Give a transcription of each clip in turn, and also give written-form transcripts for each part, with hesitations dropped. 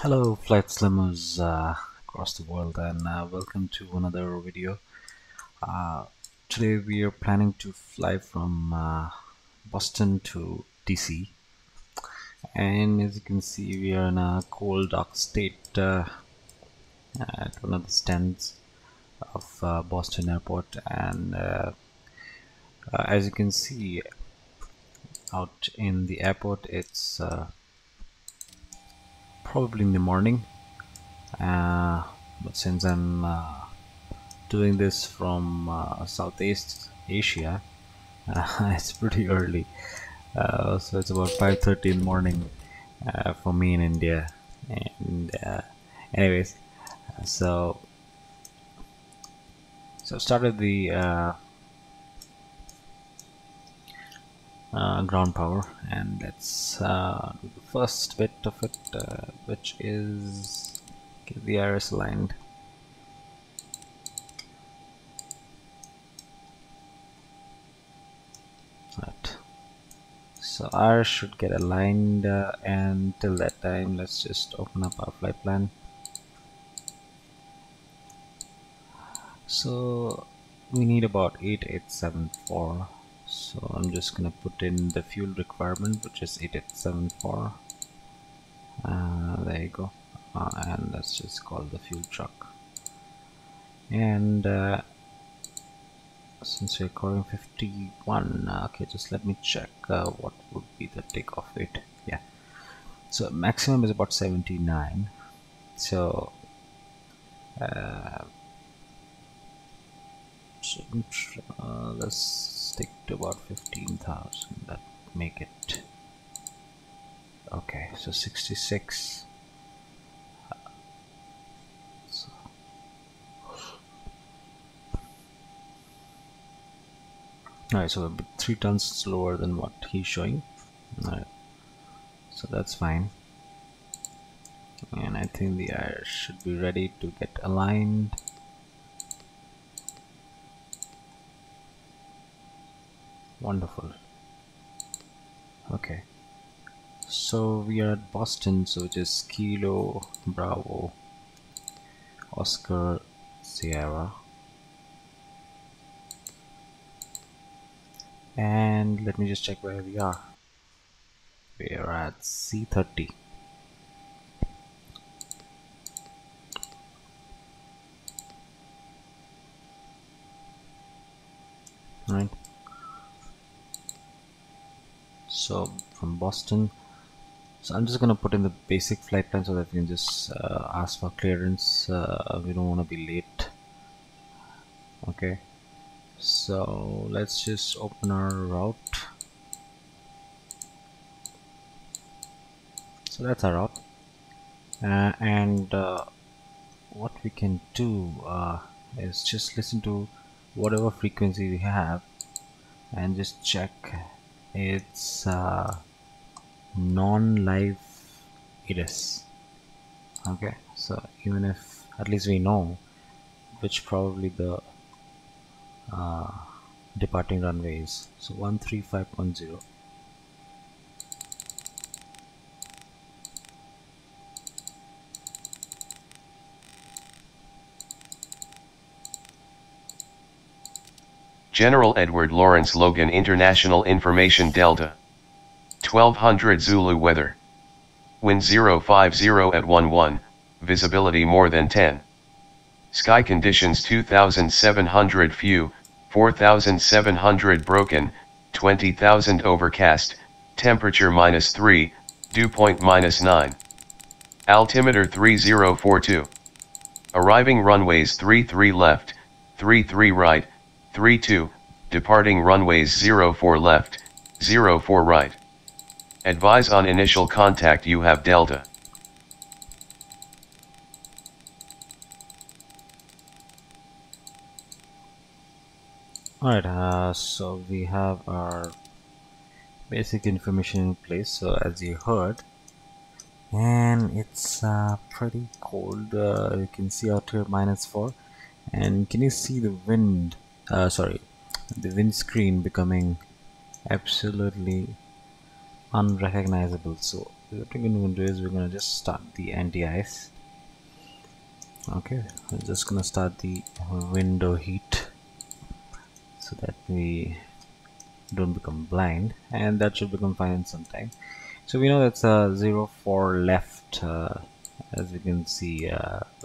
Hello, flight slimmers across the world, and welcome to another video. Today we are planning to fly from Boston to DC, and as you can see, we are in a cold, dark state at one of the stands of Boston Airport, and as you can see out in the airport, it's probably in the morning. But since I'm doing this from Southeast Asia, it's pretty early. So it's about 5:30 in the morning for me in India. And anyways, so started the ground power, and let's do the first bit of it, which is get the iris aligned. Right. So iris should get aligned, and till that time, let's just open up our flight plan. So we need about 8874. So I'm just gonna put in the fuel requirement, which is 8874. There you go. And let's just call the fuel truck. And since we're calling 51, okay, just let me check what would be the takeoff weight. Yeah, so maximum is about 79. So let's stick to about 15,000. That make it okay. So 66. Alright, so 3 tons slower than what he's showing. Alright, so that's fine. And I think the iris should be ready to get aligned. Wonderful. Okay, so we are at Boston, so which is Kilo Bravo Oscar Sierra. And let me just check where we are. We are at C30. Right. So from Boston, so I'm just gonna put in the basic flight plan so that we can just ask for clearance. We don't want to be late. Okay. So let's just open our route. So that's our route, and what we can do is just listen to whatever frequency we have and just check it's non-live IRIS. Okay, so even if at least we know which probably the departing runway is. So 13510. General Edward Lawrence Logan International Information Delta 1200 Zulu weather. Wind 050 at 11, visibility more than 10. Sky conditions 2700 few, 4700 broken, 20,000 overcast, temperature -3, dew point -9. Altimeter 3042. Arriving runways 33 left, 33 right, 32, departing runways 04 left, 04 right. Advise on initial contact you have Delta. Alright, so we have our basic information in place, so as you heard, and it's pretty cold. You can see out here -4, and can you see the wind, the windscreen becoming absolutely unrecognizable. So what we're going to do is we're going to just start the anti-ice. Okay, we're just going to start the window heat so that we don't become blind, and that should become fine in some time. So we know that's 04 left, as we can see.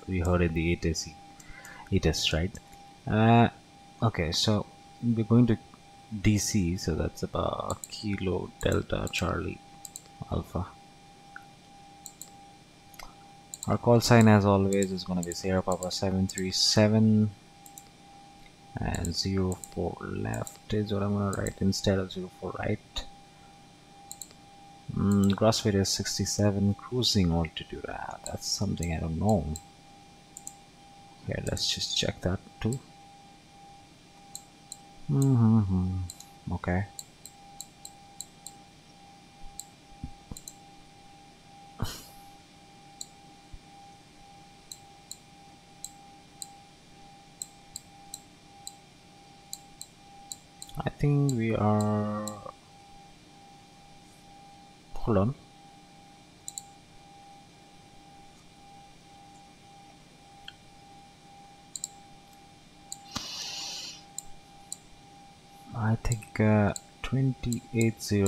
We heard in the ATS, right? Okay, so we're going to DC, so that's about Kilo Delta Charlie Alpha. Our call sign, as always, is going to be Sierra Papa 737, and 04 left is what I'm going to write instead of 04 right. Gross weight is 67. Cruising altitude, that's something I don't know. Okay, let's just check that too. Okay. I think we are, hold on. I think 280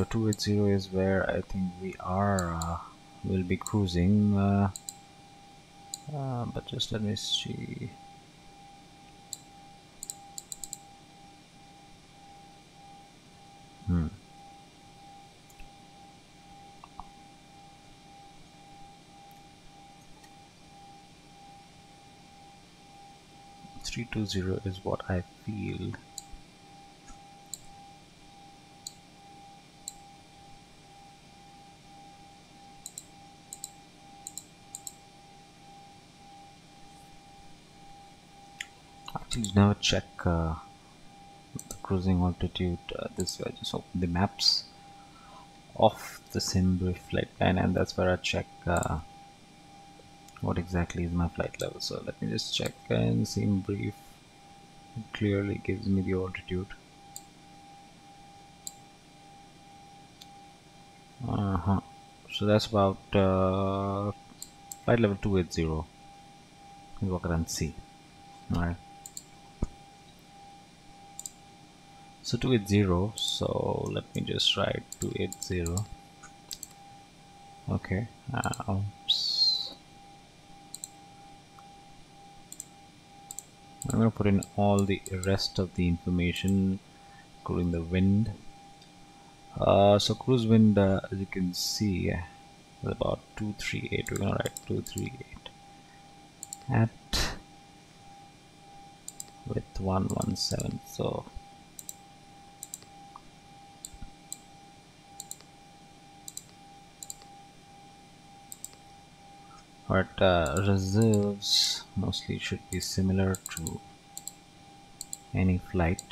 is where I think we are, will be cruising, but just let me see. Hmm. 320 is what I feel. Actually, never check the cruising altitude this way. I just open the maps of the SimBrief flight plan, and that's where I check what exactly is my flight level. So let me just check, and SimBrief clearly gives me the altitude. So that's about flight level 280 is what I can see. Alright, so 280, so let me just write 280. Okay, oops. I'm gonna put in all the rest of the information, including the wind. So cruise wind, as you can see, is about 238. We're gonna write 238 at with 117. So but reserves mostly should be similar to any flight,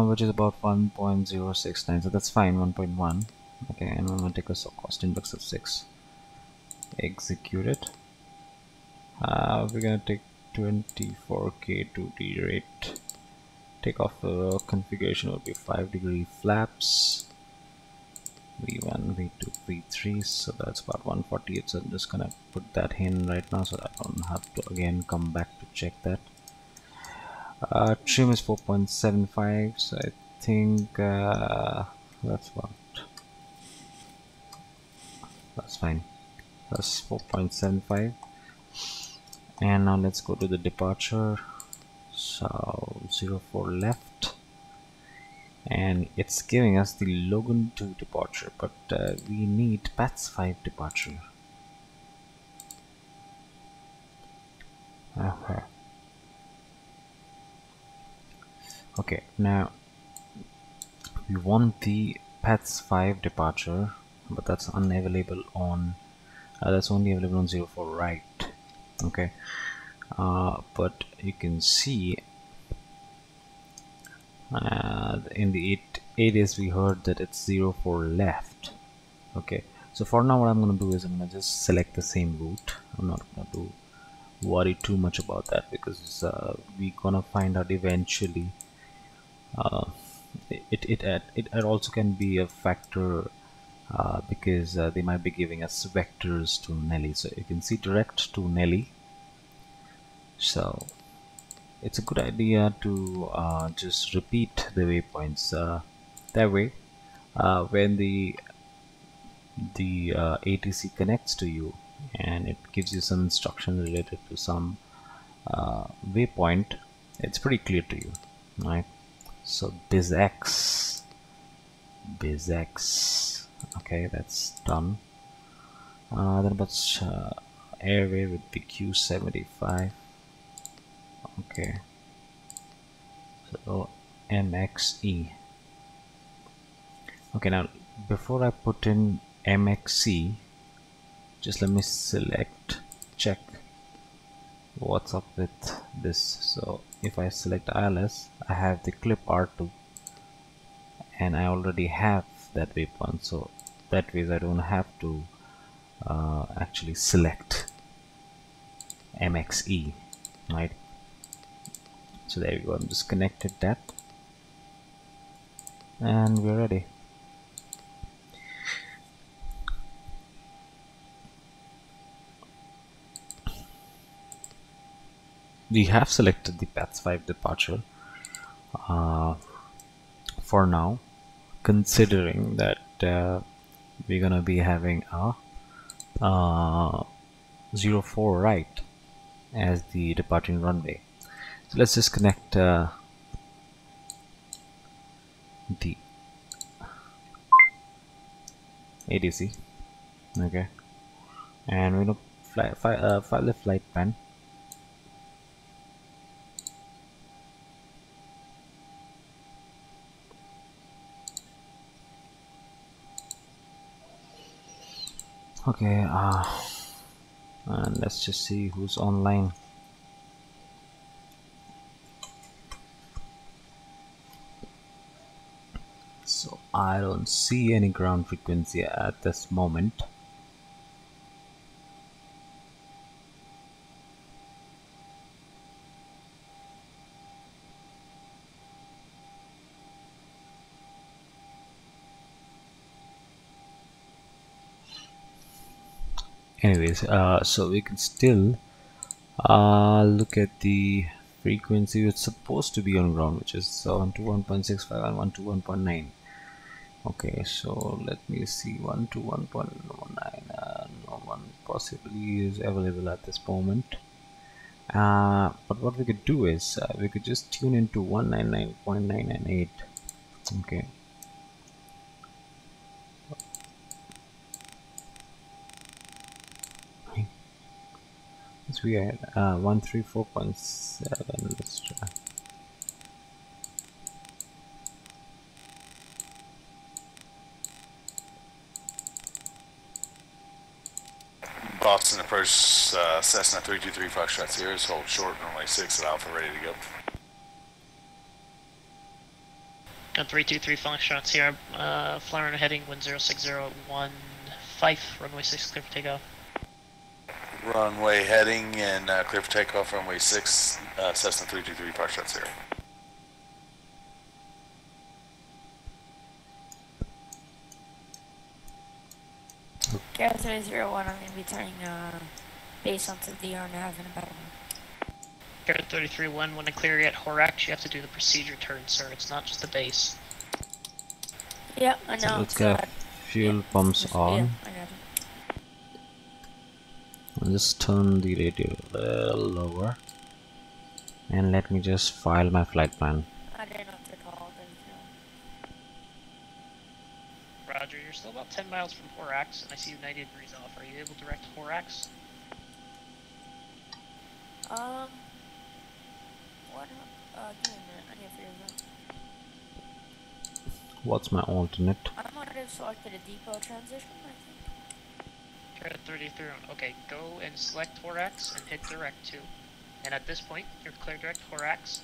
which is about 1.069, so that's fine. 1.1. Okay, and I'm gonna take a cost index of 6. Execute it. We're gonna take 24k to the rate. Takeoff configuration would be 5-degree flaps, V1, V2, V3, so that's about 148. So I'm just gonna put that in right now so that I don't have to again come back to check that. Trim is 4.75, so I think that's fine. That's 4.75. And now let's go to the departure. So 04 left, and it's giving us the Logan 2 departure, but we need PATS 5 departure. Okay, now we want the PATS 5 departure, but that's unavailable on that's only available on 04 right. Okay, but you can see in the 8 we heard that it's 04 left. Okay, so for now what I'm gonna do is I'm gonna just select the same route. I'm not gonna worry too much about that, because we're gonna find out eventually It also can be a factor because they might be giving us vectors to Nelly. So you can see direct to Nelly. So it's a good idea to just repeat the waypoints. That way, when the ATC connects to you and it gives you some instruction related to some waypoint, it's pretty clear to you, right? So BizX, okay, that's done. Then about airway would be Q75. Okay, so MXE. Okay, now before I put in MXC, just let me check what's up with this. So if I select ILS, I have the clip R2 and I already have that waypoint, so that way I don't have to actually select MXE, right? So there we go, I'm just connected that and we're ready. We have selected the path 5 departure for now, considering that we're gonna be having a 04 right as the departing runway. So let's just connect the ADC, okay, and we're gonna file the flight plan. Okay, and let's just see who's online. So I don't see any ground frequency at this moment. Anyways, so we can still look at the frequency it's supposed to be on ground, which is 121.65 and 121.9. Okay, so let me see. 121.9, no one possibly is available at this moment. But what we could do is we could just tune into 199.998. Okay, it's weird. 134.7. Let's try. Boston approach Cessna 323 Foxtrot Sierra, hold short, runway 6 at Alpha, ready to go. 323 Foxtrot Sierra, flying heading 106.015, runway 6 clear for takeoff. Runway heading and clear for takeoff, runway 6, Cessna 323 Foxtrot Sierra. Garrett 301, I'm going to be turning base onto DR nav in about a minute. Garrett 33-1, when I clear you at Horax, you have to do the procedure turn, sir. It's not just the base. Yeah, I know. So let's get fuel pumps on. Yeah, I got it. I'll just turn the radio a little lower. And let me just file my flight plan. I didn't have to call them. Roger, you're still about 10 miles from Horax, and I see you 90 degrees off. Are you able to direct Horax? What? Give me a minute. I need to figure this out. What's my alternate? I might have selected a depot transition, I think. Garrett 33, okay, go and select Horax and hit direct to. And at this point, you're clear direct Horax.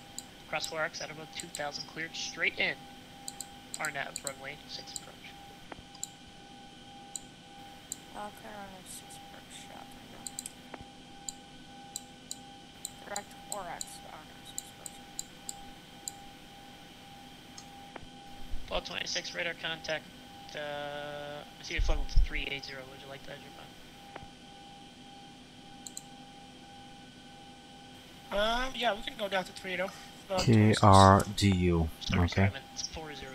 Cross Horax at about 2,000, cleared straight in. RNAV, runway 6 approach. I'll clear on a 6 approach shot right now. Direct Horax on a 6 approach. Ball 26, radar contact. I see a funnel to 380. Would you like that, Japan? Yeah, we can go down to 380. KRDU. Sorry, Okay. it's 400.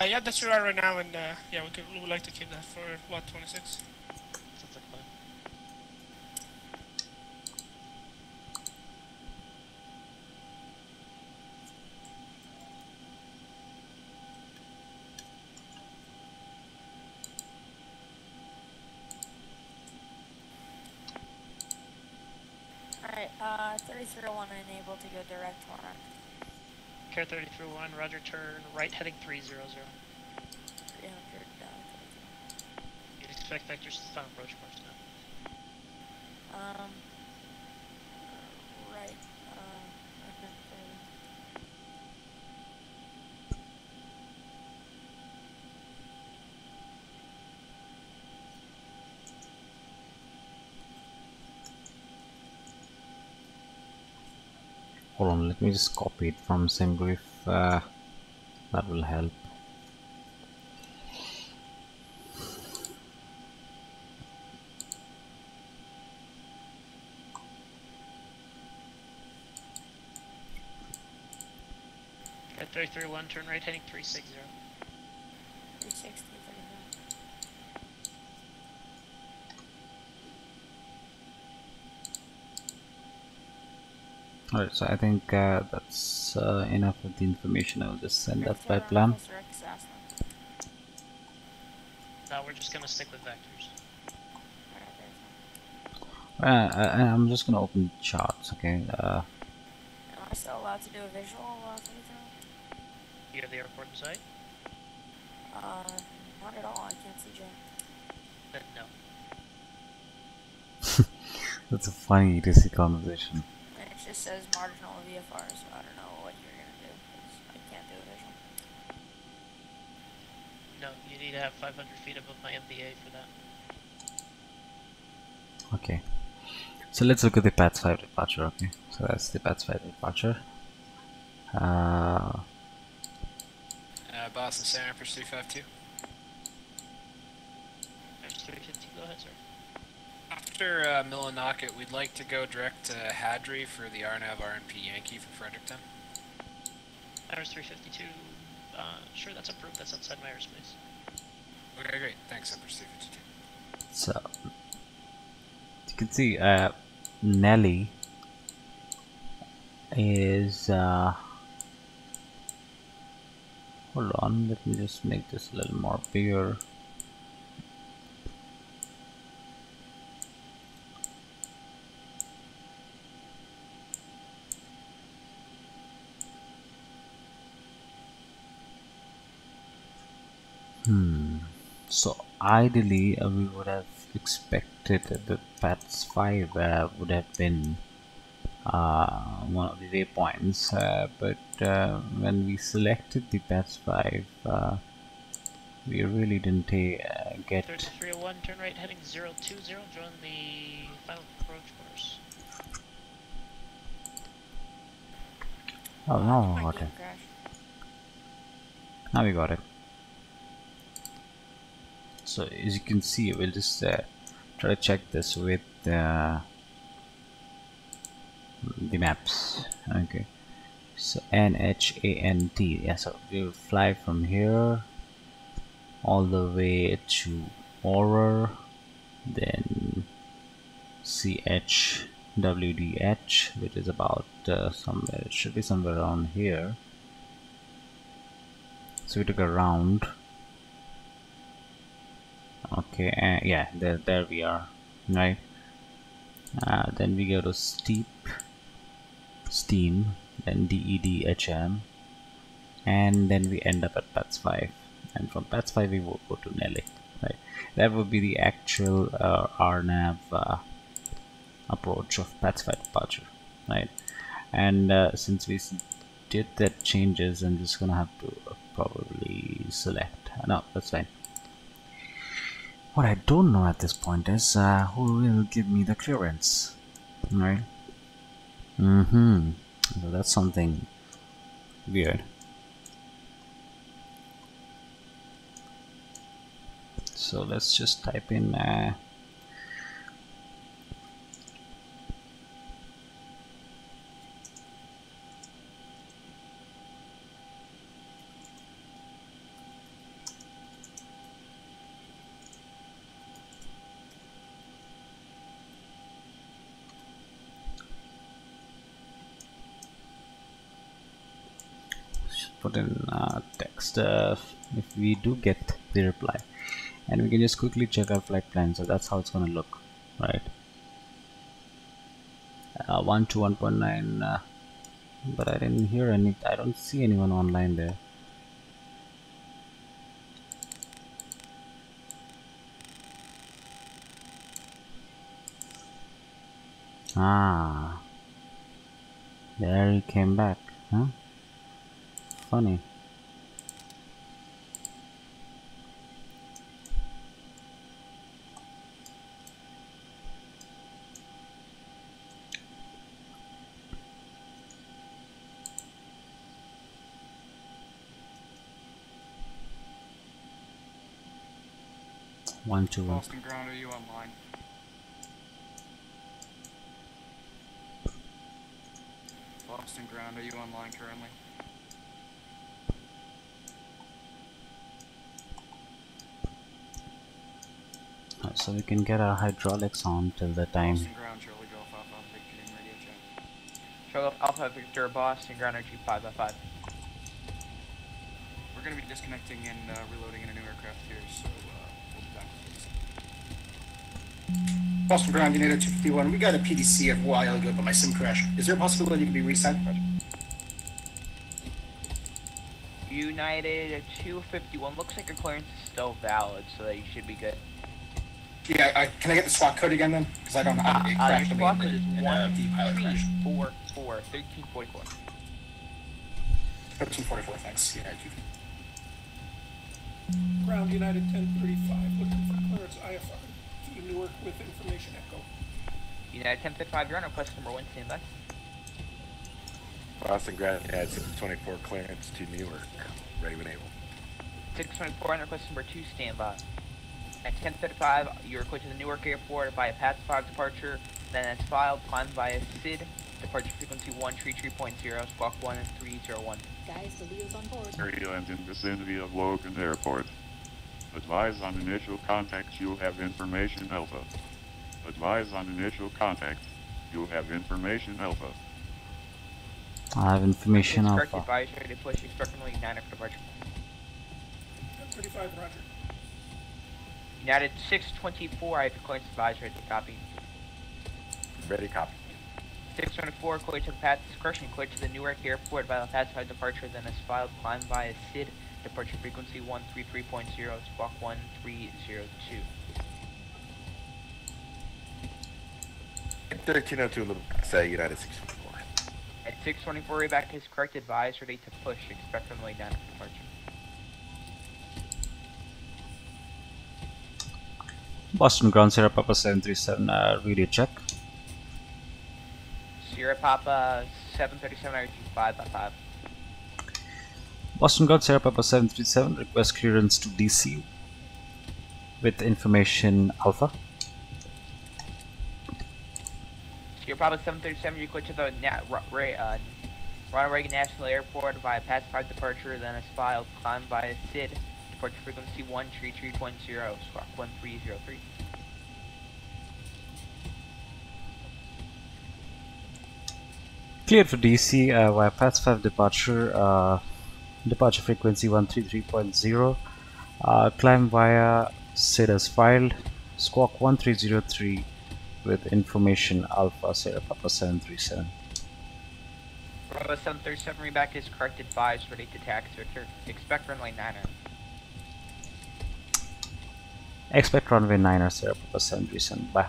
Yeah, that's right now, and yeah, we would like to keep that for lot 26. Sounds like fun. Alright, 3301 unable to go direct on. Care 3301, roger, turn right heading 300. 300, You'd expect vectors to final approach course now. Right, Hold on, let me just copy it from SimGrief. That will help. Care 3301, turn right heading 360. 360, 39. Alright, so I think that's enough of the information. I'll just send that by plan. No, we're just gonna stick with vectors. I'm just gonna open charts, okay? Am I still allowed to do a visual while You have the airport in sight? not at all, I can't see Jay. Then no. That's a funny ETC conversation. And it just says marginal VFR, so I don't know what you're gonna do, because I can't do a visual. No, you need to have 500 feet above my MBA for that. Okay. So let's look at the PATS 5 departure, okay? So that's the PATS 5 departure. Boston Center for 352. There's 350, go ahead, sir. After Millinocket, we'd like to go direct to Hadri for the RNAV RNP Yankee for Fredericton. There's 352, sure, that's approved, that's outside my airspace. Okay, great. Thanks, Empress 352. So you can see Nelly is hold on, let me just make this a little more bigger. So ideally we would have expected that the PATS 5 would have been one of the waypoints, but when we selected the PATS 5 we really didn't get 3301, turn right heading 020, join the final approach course. oh no, My okay, game crashed. now we got it. So as you can see, we'll just try to check this with the maps. Okay, so NHANT, yeah, so we'll fly from here all the way to Aurora, then CHWDH, which is about somewhere, it should be somewhere around here. So we took a round. Okay, yeah, there we are, right? Then we go to steam, then DEDHM, and then we end up at PATS 5, and from PATS 5 we will go to Nelly, right? That would be the actual RNAV approach of PATS 5 departure, right? And since we did that changes, I'm just gonna have to probably select, no, that's fine. What I don't know at this point is who will give me the clearance, right? So that's something weird. So let's just type in put in text if we do get the reply, and we can just quickly check our flight plan. So that's how it's going to look, right? 1 to 1.9, but I didn't hear any. I don't see anyone online there. Ah, there he came back, huh? Funny. One, two, one. Boston ground, are you online? Boston ground, are you online currently? So we can get our hydraulics on till the time. Boston ground, Charlie Golf Alpha, Victor radio check. Charlie Alpha Victor, Boston ground RG 555. We're going to be disconnecting and reloading in a new aircraft here, so we'll be back with this. Boston ground, United 251. We got a PDC a while ago, but my SIM crashed. Is there a possibility it can be reset? United 251. Looks like your clearance is still valid, so that you should be good. Yeah, can I get the SWAT code again then? Because I don't know how to get crashed. Your SWAT code is pilot crash. 1344. 1344, thanks. Yeah, Ground United 1035, looking for clearance IFR to Newark with information echo. United 1055, you're on request number 1, stand by. Boston ground, United 624, clearance to Newark, ready when able. 624 on request number 2, stand by. At 10:35, you are going to the Newark airport via PATS 5 departure, then as filed, climb via SID, departure frequency 133.0, squawk 1 and 301. Guys, the Leo's on board. Area in vicinity of Logan Airport. Advise on initial contact, you have information Alpha. Advise on initial contact, you have information Alpha. I have information Alpha. Correct advisory to push expectantly 9 for departure. 35, roger. United 624, I have clearance advisory to copy. Ready, copy. 624, clear to the PATS, correction, clear to the Newark airport via PATS 5 departure, then as filed, climb via SID, departure frequency 133.0, squawk 1302. 1302, little say United 624. At 624, back is correct advisory to push expectantly 9 for departure. Boston ground, Sierra Papa 737, radio check. Sierra Papa 737 RG 555. Boston ground, Sierra Papa 737, request clearance to DC with information Alpha. Sierra Papa 737, you go to the Ronald Reagan National Airport via PATS 5 departure, then as filed, climb via SID, departure frequency 133.0, squawk 1303. Cleared for DC via PATS 5 departure, departure frequency 133.0, climb via SID as filed, squawk 1303 with information Alpha, Sierra Papa 737. Bravo 737, reback is correct advised, ready to tax Victor. Expect runway 9er. Expect runway 9er, Sierra Papa 737. Bye.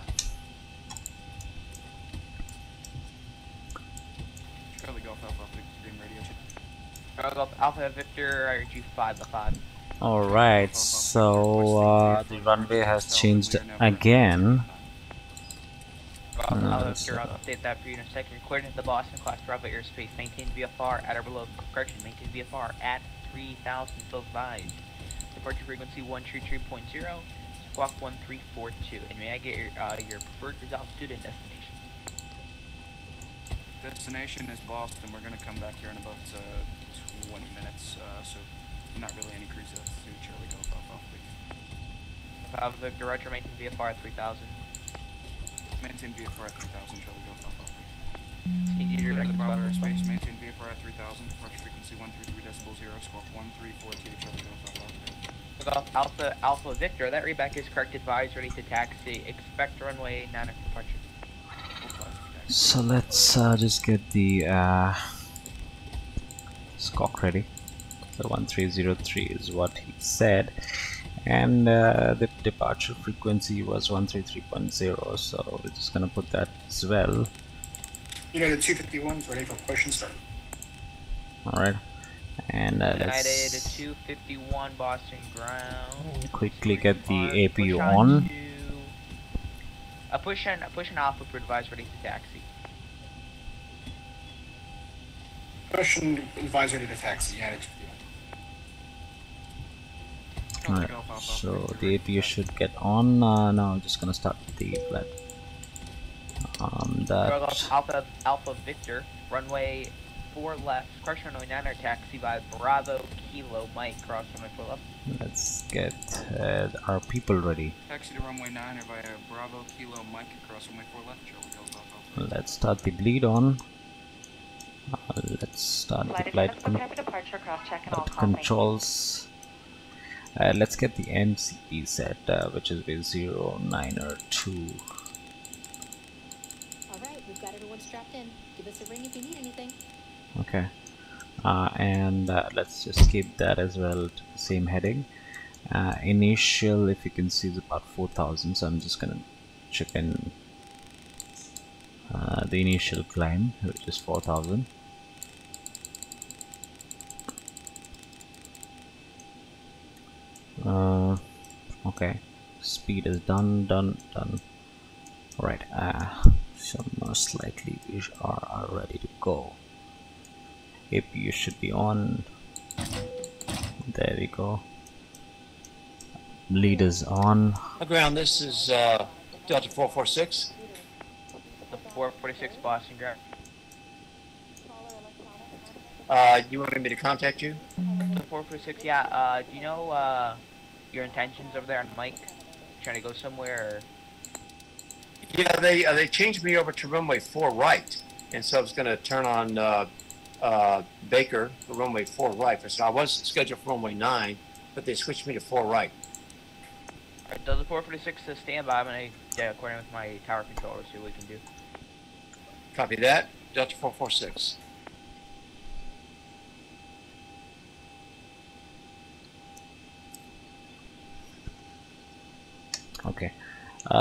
Charlie Golf Alpha, Victor radio check. Charlie Golf Alpha Victor RG 555. Alright, so the runway has changed again. I'll update that for you in a second. Cleared into the Boston class Bravo airspace. Maintain VFR at or below. Correction, maintain VFR at 3,000 still advised. Departure frequency 133.0. Squawk 1342. And may I get your preferred result student destination? Destination is Boston. We're going to come back here in about 20 minutes, so not really any cruise altitude. Charlie Golf Alpha, please. Victor Roger, maintain VFR 3000. Maintain VFR at 3000, Charlie Golf Alpha, please. Senior Bravo Director Airspace, maintain VFR at 3000, departure frequency 133.0, squawk 134T, Charlie Golf Alpha. Alpha Victor, that readback is correct. Advise, ready to taxi. Expect runway 9 departure. So let's just get the squawk ready. So 1303 is what he said, and the departure frequency was 133.0, so we're just gonna put that as well. United 251 is ready for push and start. Alright, and United let's 251 Boston ground. quickly get the APU on. Push an Alpha for advise, ready to taxi. Push and advise ready to taxi. United 251. Alright, so the APU should get on. Now I'm just gonna start the flight. Alpha Victor, runway 4 left, crush runway 9 or taxi by Bravo Kilo Mike, cross runway 4 left. Let's get our people ready. Taxi to runway 9 or via Bravo Kilo Mike, cross runway 4 left, Charlie Golf Alpha. Let's start the bleed on. Let's start the flight controls. Let's get the MCP set, which is with 092. Alright, we've got everyone strapped in. Give us a ring if you need anything. Okay, and let's just keep that as well to the same heading. Initial, if you can see, is about 4,000, so I'm just gonna chip in the initial climb, which is 4,000. Okay, speed is done. Alright, so most likely we are ready to go. APU should be on. There we go. Lead is on. Ground, this is Delta 446. The 446 Boston ground. You wanted me to contact you? The 446, yeah. Do you know your intentions over there on Mike? Trying to go somewhere? Or? Yeah, they changed me over to runway 4 right, and so I was going to turn on Baker for runway 4 right. So I was scheduled for runway 9, but they switched me to 4 right. Alright, does the 446 stand by? I'm going to coordinate with my tower controller, see what we can do. Copy that. Delta 446. Okay,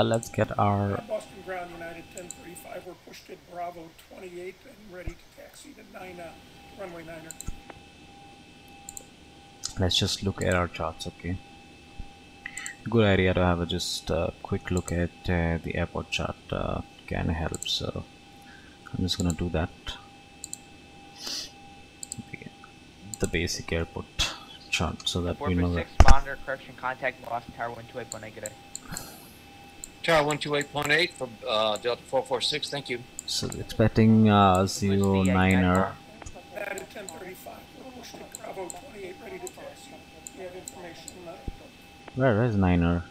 let's get our Boston ground, United 1035. We're pushed at Bravo 28 and ready to taxi to runway 9er. Let's just look at our charts. Okay, good idea to have a just quick look at the airport chart. Can help, so I'm just gonna do that. The basic airport chart, so that we know that. 446 monitor correction, contact Boston Tower 128 negative. Tower 128.8 for Delta 446, thank you. So expecting 09er. United 1035. We're pushed at Bravo 28 ready to taxi. We have information. Where is 9er?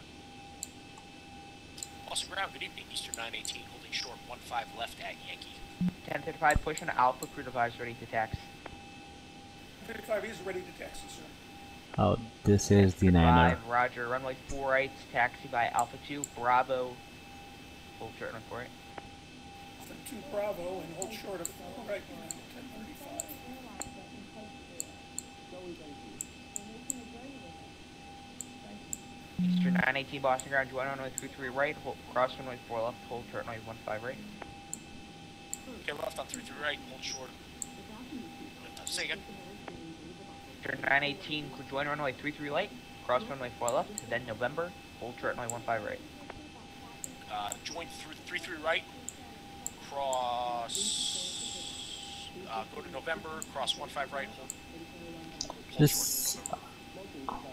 Boston ground, good evening. Eastern 918, holding short 15 left at Yankee. 1035, push on Alpha, crew device ready to taxi. 35 is ready to taxi, sir. Oh, this is the 9er. Roger, runway 4 right, taxi by Alpha 2, Bravo. Hold short on 4 right. 2 Bravo and hold short of 4 right, United 1035. Eastern 918 Boston ground, join runway 33 right, hold, cross runway 4 left, hold short runway 15 right. Okay, left on 33 right, hold short. Say again. Eastern 918, join runway 33 right, cross runway 4 left, then November, hold short runway 15 right. Join 33 right, cross, go to November, cross 15 right, hold This short November.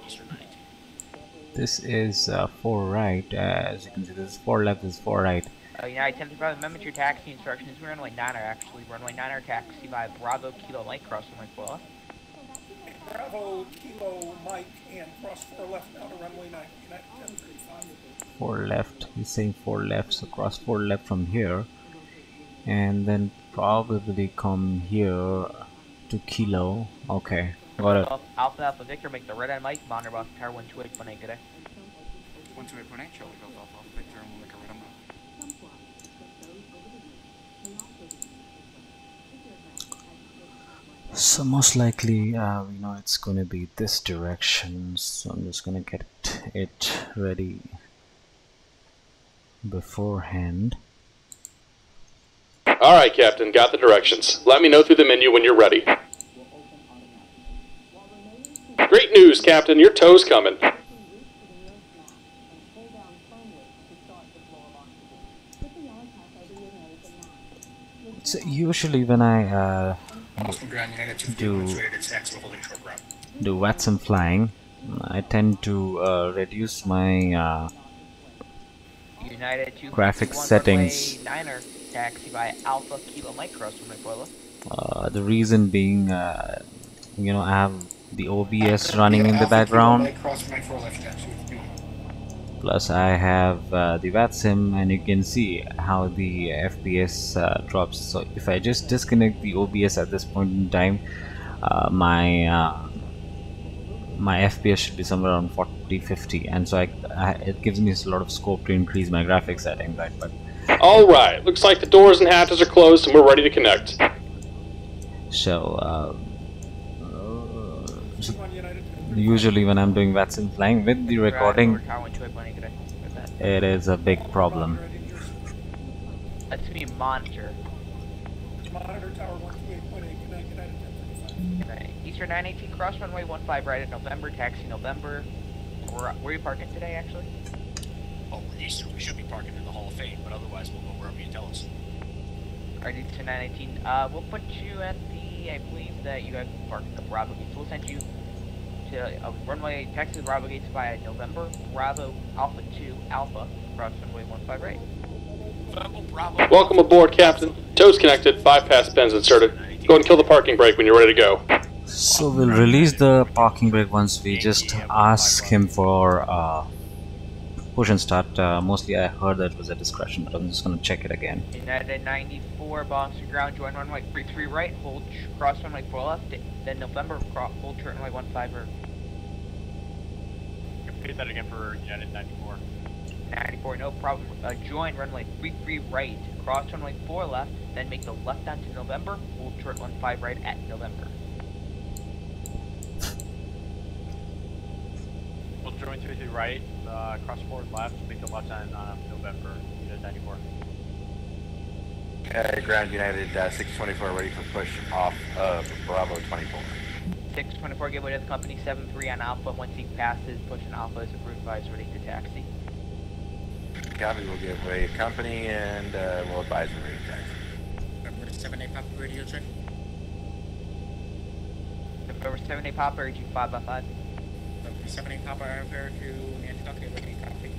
Eastern 918. This is 4 right. As you can see, this is 4 left, this is 4 right. United 1035, remember your taxi instructions. Runway 9 actually. Runway 9 taxi by Bravo Kilo Mike cross runway 4 left. Bravo Kilo Mike and cross 4 left now to runway 9. United 1035. 4 left. He's saying 4 left, so cross 4 left from here, and then probably come here to Kilo. Okay, got it. Alpha Alpha Victor, make the red eye Mike. Monitor boss tower 128.8 today. 128.8, Charlie Golf Alpha Victor, and we'll make a red eye. So most likely, we know it's going to be this direction, so I'm just going to get it ready beforehand. Alright, Captain, got the directions. Let me know through the menu when you're ready. Great news, Captain, your tow's coming. So usually when I do Watson flying, I tend to reduce my United graphics settings. Niner taxi by Alpha Kilo Mike cross runway 4 left. The reason being, you know, I have the OBS running in the background. Plus I have the VATSIM, and you can see how the FPS drops. So if I just disconnect the OBS at this point in time, my FPS should be somewhere around 40-50, and so it gives me a lot of scope to increase my graphics setting, right? But alright, looks like the doors and hatches are closed and we're ready to connect. So usually when I'm doing VATSIM flying with the recording, it is a big problem. That's me monitor. Monitor tower 128.8, United 1035. Eastern 918 cross runway 15 right at November, taxi November. Where are you parking today, actually? Oh, we're Eastern. We should be parking in the Hall of Fame, but otherwise we'll go wherever you tell us. Alright, Eastern 918. We'll put you at the, I believe that you guys can park at the Bravo Gates. We'll send you to runway taxi Bravo Gates by November, Bravo Alpha 2 Alpha, cross runway 15 right. Bravo. Welcome aboard, Captain. Tow's connected, 5 pass pins inserted. Go ahead and kill the parking brake when you're ready to go. So we'll release the parking brake once we just ask him for push and start. Mostly I heard that was a discretion, but I'm just going to check it again. United 94, Boston ground, join runway 33 right, hold cross runway 4 left, then November, hold turn runway 15 right. Repeat that again for United 94. 94, no problem. Join runway 33 right, cross runway 4 left, then make the left onto November, hold turn 15 right at November. We'll join 33 right, cross forward left, make the left on November, United 94. Okay, ground United 624 ready for push off of Bravo 24. 624, give way to the company 73 on Alpha. Once he passes, push an Alpha is approved by ready to taxi. Copy, we'll give way to company and we'll advise we're ready to taxi. November 7-8 Papa radio check. November 7-8 Papa, RG 5x5. November 7-8 Papa, repair to Nantucket, ready to copy.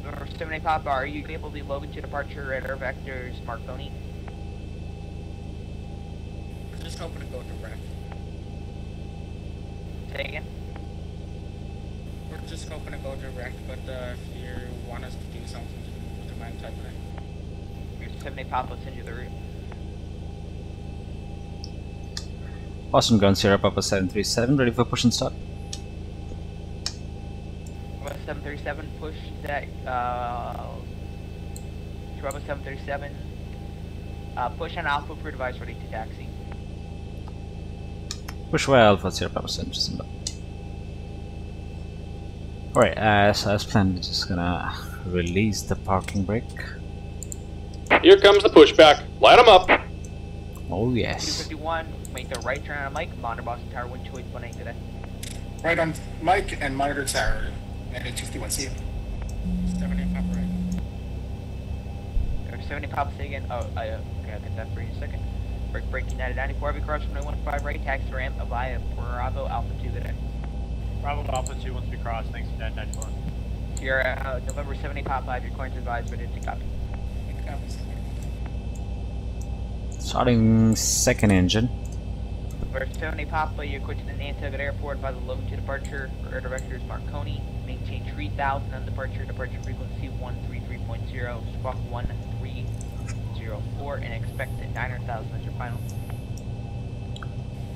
November 7-8 Papa, are you able to Logan to departure at Air Vector's Marconi? We're just hoping to go direct. Say again? We're just hoping to go direct, but if you want us to do something, would you mind typing it? Your 7-8 Papa, send you the route. Boston ground Sierra Papa 737, ready for push and start. 737, push that, Bravo 737, push on Alpha for device ready to taxi. Push Y Alpha Sierra Papa 737. Alright, as planned, we're just gonna release the parking brake. Here comes the pushback. Light them up. Oh yes. 251, make the right turn on Mike, monitor Boston Tower 128.8 today. Right on Mike and monitor tower. United 251, see you. 7-8 Papa right. 70 Papa, say again. Oh, okay, I'll get that for you in a second. Break United 94, heavy cross from 15 right, taxi ramp via Bravo Alpha 2 today. Bravo Alpha 2 once we cross. Thanks for that 94. You're November 70 Pop 5. Your coins advised, ready to copy. Starting second engine. November 70 Papa, you're quitting the Nantucket Airport by the load to departure. Air Director is Marconi. Maintain 3000 on departure. Departure frequency 133.0. Squawk 1304 and expect at 900,000 as your final.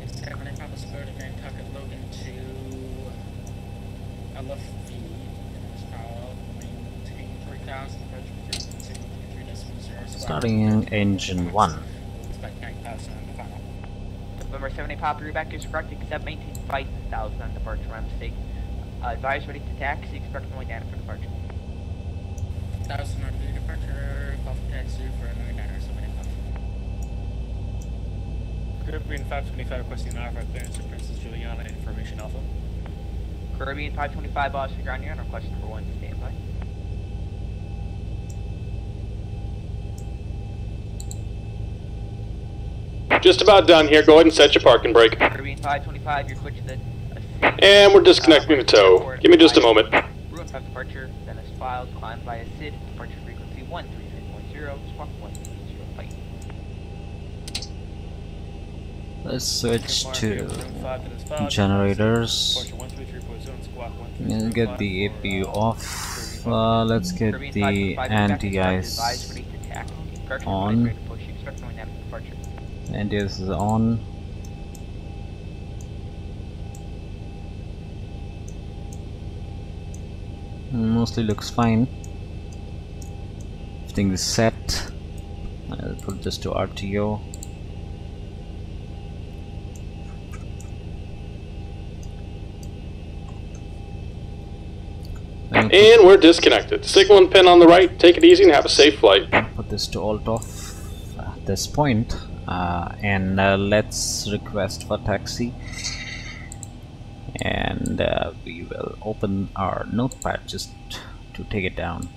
It's 70 Papa Spirit of Nantucket Logan to LFV. Maintain 3000. Departure frequency 133.0. Starting engine 1. Expect 9,000 on the final. November 70 Papa, Rebecca is correct, except maintain 5,000 on departure. My mistake. Advise ready to taxi, expect only data for departure. 1,000 on the departure, call for taxi for another 970 Papa. Caribbean 525 requesting an offer clearance to Princess Juliana, information alpha. Caribbean 525 Officer Ground, you're on request number 1, stand by. Just about done here. Go ahead and set your parking brake. Caribbean 525, you're quick to the... And we're disconnecting the tow. Give me just a moment. Bruin 5 departure, then is filed, climbed by a SID, departure frequency 133.0, squawk 130 Let's switch to generators. And get the APU off. Let's get the anti-ice on. Anti-ice is on. Mostly looks fine. Everything is set. I'll put this to RTO. And we're disconnected. Signal and pin on the right. Take it easy and have a safe flight. Put this to alt off at this point. And let's request for taxi. And we will open our notepad just to take it down.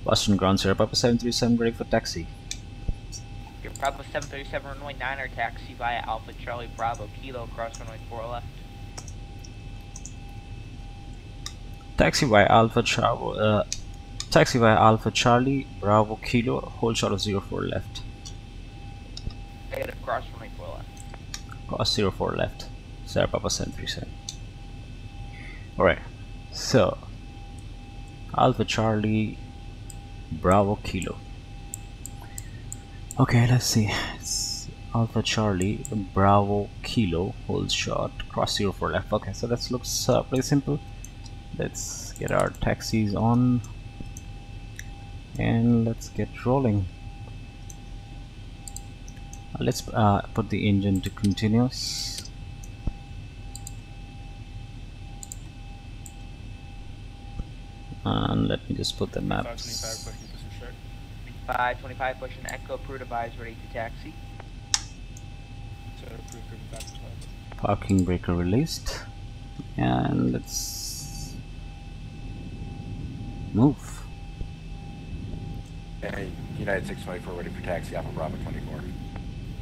Boston Ground Zero Papa 737 ready for taxi. Your Bravo 737 runway 9 or taxi via Alpha Charlie Bravo Kilo cross runway 4 left. Taxi via Alpha Charlie Bravo Kilo, hold short of 04 left. Negative, cross runway 4 left. Cross 04 left. Sierra Papa 737. Alright, so Alpha Charlie Bravo Kilo. Okay, let's see. It's Alpha Charlie Bravo Kilo, hold short, cross 04 left. Okay, so that looks pretty simple. Let's get our taxis on. And let's get rolling. Let's put the engine to continuous. And let me just put the maps. 525 pushing Echo, approved, advise ready to taxi. Parking breaker released. And let's move. And United 624 ready for taxi, Alpha Bravo 24.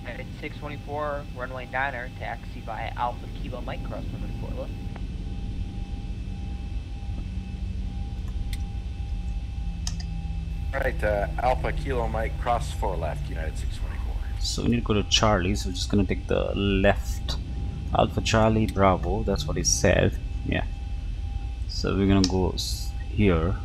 United 624, runway 9er, taxi via Alpha Kilo Mike, cross runway 4 left. Alright, Alpha Kilo Mike, cross 4 left, United 624. So we need to go to Charlie, so we're just gonna take the left. Alpha Charlie Bravo, that's what he said. Yeah. So we're gonna go here.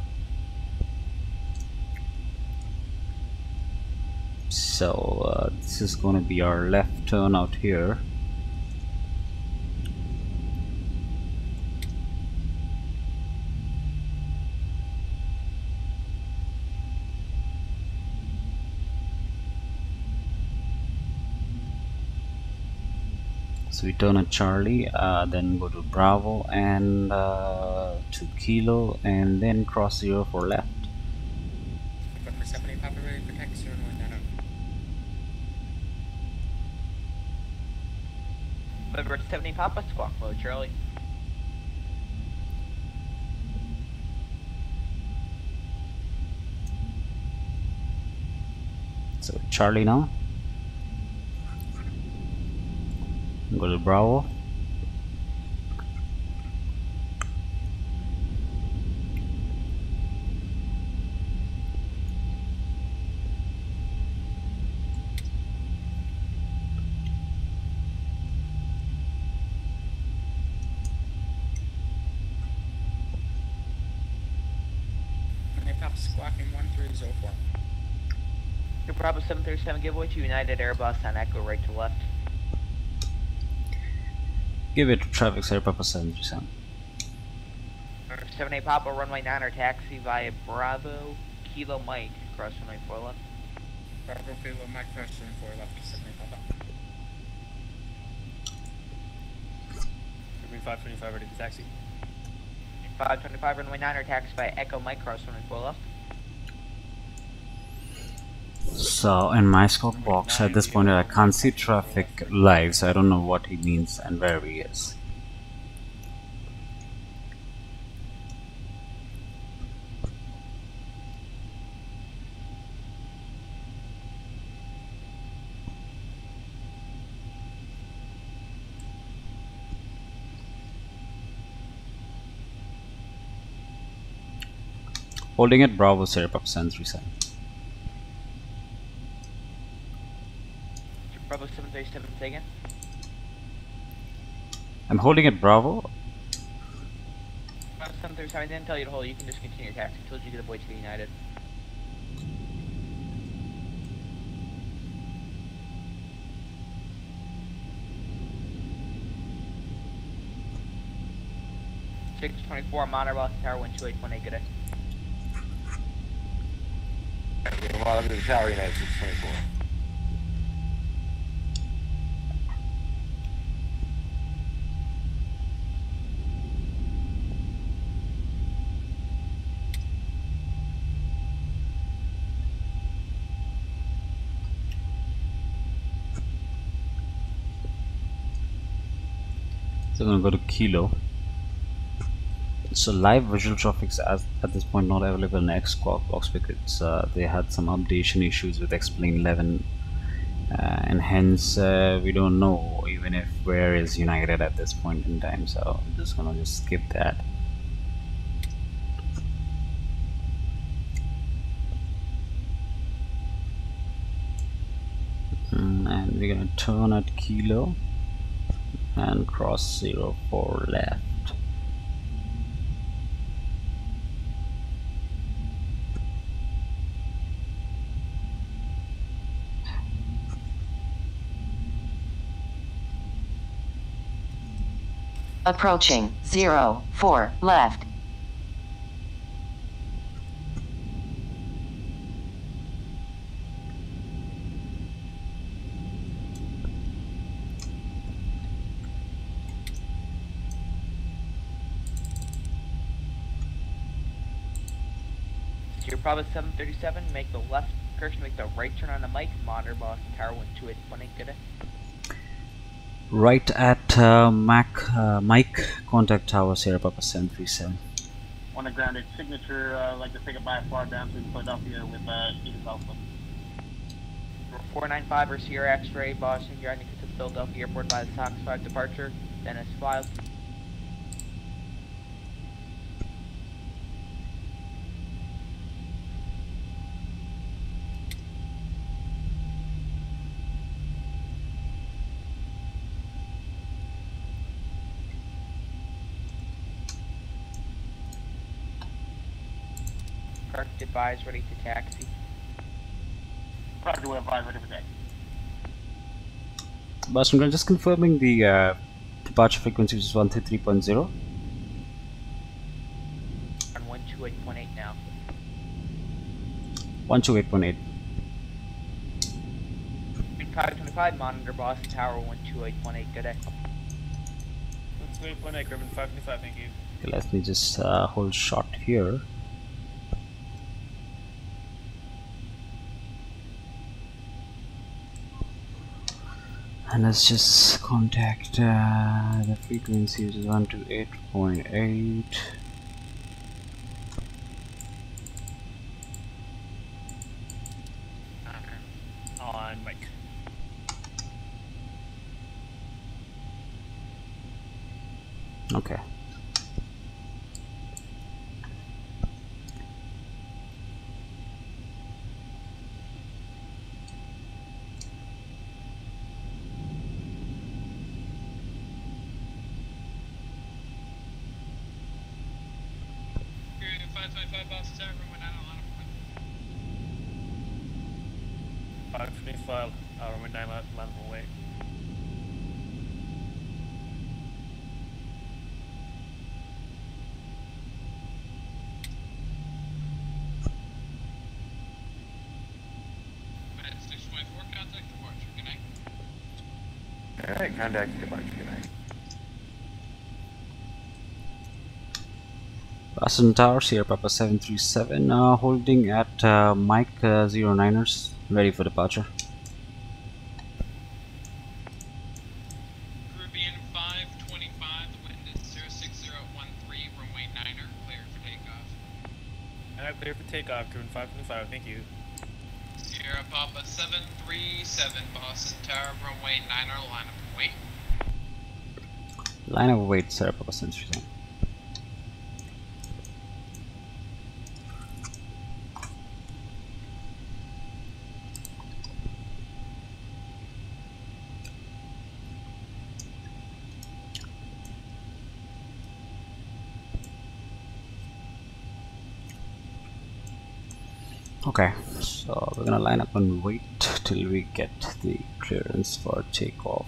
So this is going to be our left turn out here. So we turn at Charlie, then go to Bravo and to Kilo, and then cross 04 left. November 70 Papa ready for taxi runway 9. November 70 Papa, squawk mode, Charlie. So Charlie now. Go to Bravo. Pop squawking 1304. Your Bravo 737 giveaway to United Airbus on Echo right to left. Give it to traffic Sierra Papa 737. 78 Papa runway 9 or taxi via Bravo Kilo Mike cross runway 4 left. Bravo Kilo Mike cross runway 4 left. 78 Papa. 525 ready to taxi. 525 runway 9 or taxi by Echo Mike cross runway 4 left. So in my scope box at this point I can't see traffic live, so I don't know what he means and where he is. Holding at Bravo Sierra Papa 737. Bravo 737 say again. I'm holding at Bravo. Bravo 737 I didn't tell you to hold, you can just continue your taxi. I told you to get avoid to United. Six 24 monitor Boston Tower 12818, good day. Monitor the tower, United 624. So I'm gonna go to Kilo. So live visual traffic is at this point not available in X squawk box because they had some updation issues with Xplane 11, and hence we don't know even if where is United at this point in time. So I'm just gonna skip that. And we're gonna turn at Kilo and cross 04 left. Approaching 04 left. So your Bravo 737, make the left, correction, make the right turn on the mic, monitor Boston Tower 12818, good day. Right at Mike, contact tower Sierra Papa 737. On the grounded signature, like to take a byfar down to Philadelphia with East Alpha. 495 or Sierra X-ray, Boston, you're heading to Philadelphia Airport by the Sox 5 departure, Dennis filed. Correct, advise, ready to taxi. Roger, we'll advise ready for taxi. Boston, just confirming the departure frequency is 133.0. On 128.8 now. 128.8. 525, monitor Boston Tower 128.8, good day. 128.8, Griffin 525, thank you. Okay, let me just hold short here. And let's just contact the frequency is 128.8. on Mike. Okay. Period 525 Boston Tower, runway 9 on line of 525, runway 9 line of away. Minute 624, contact departure. Good night. Alright, contact departure. Good night. Boston Tower, Sierra Papa 737, holding at Mike 09ers, ready for departure. Caribbean 525, the wind is 06013, runway 9er, clear for takeoff. And clear for takeoff, Caribbean 525, thank you. Sierra Papa 737, Boston Tower, runway 9er, line of wait. Line of wait, Sierra Papa 737. Okay, so we're gonna line up and wait till we get the clearance for takeoff.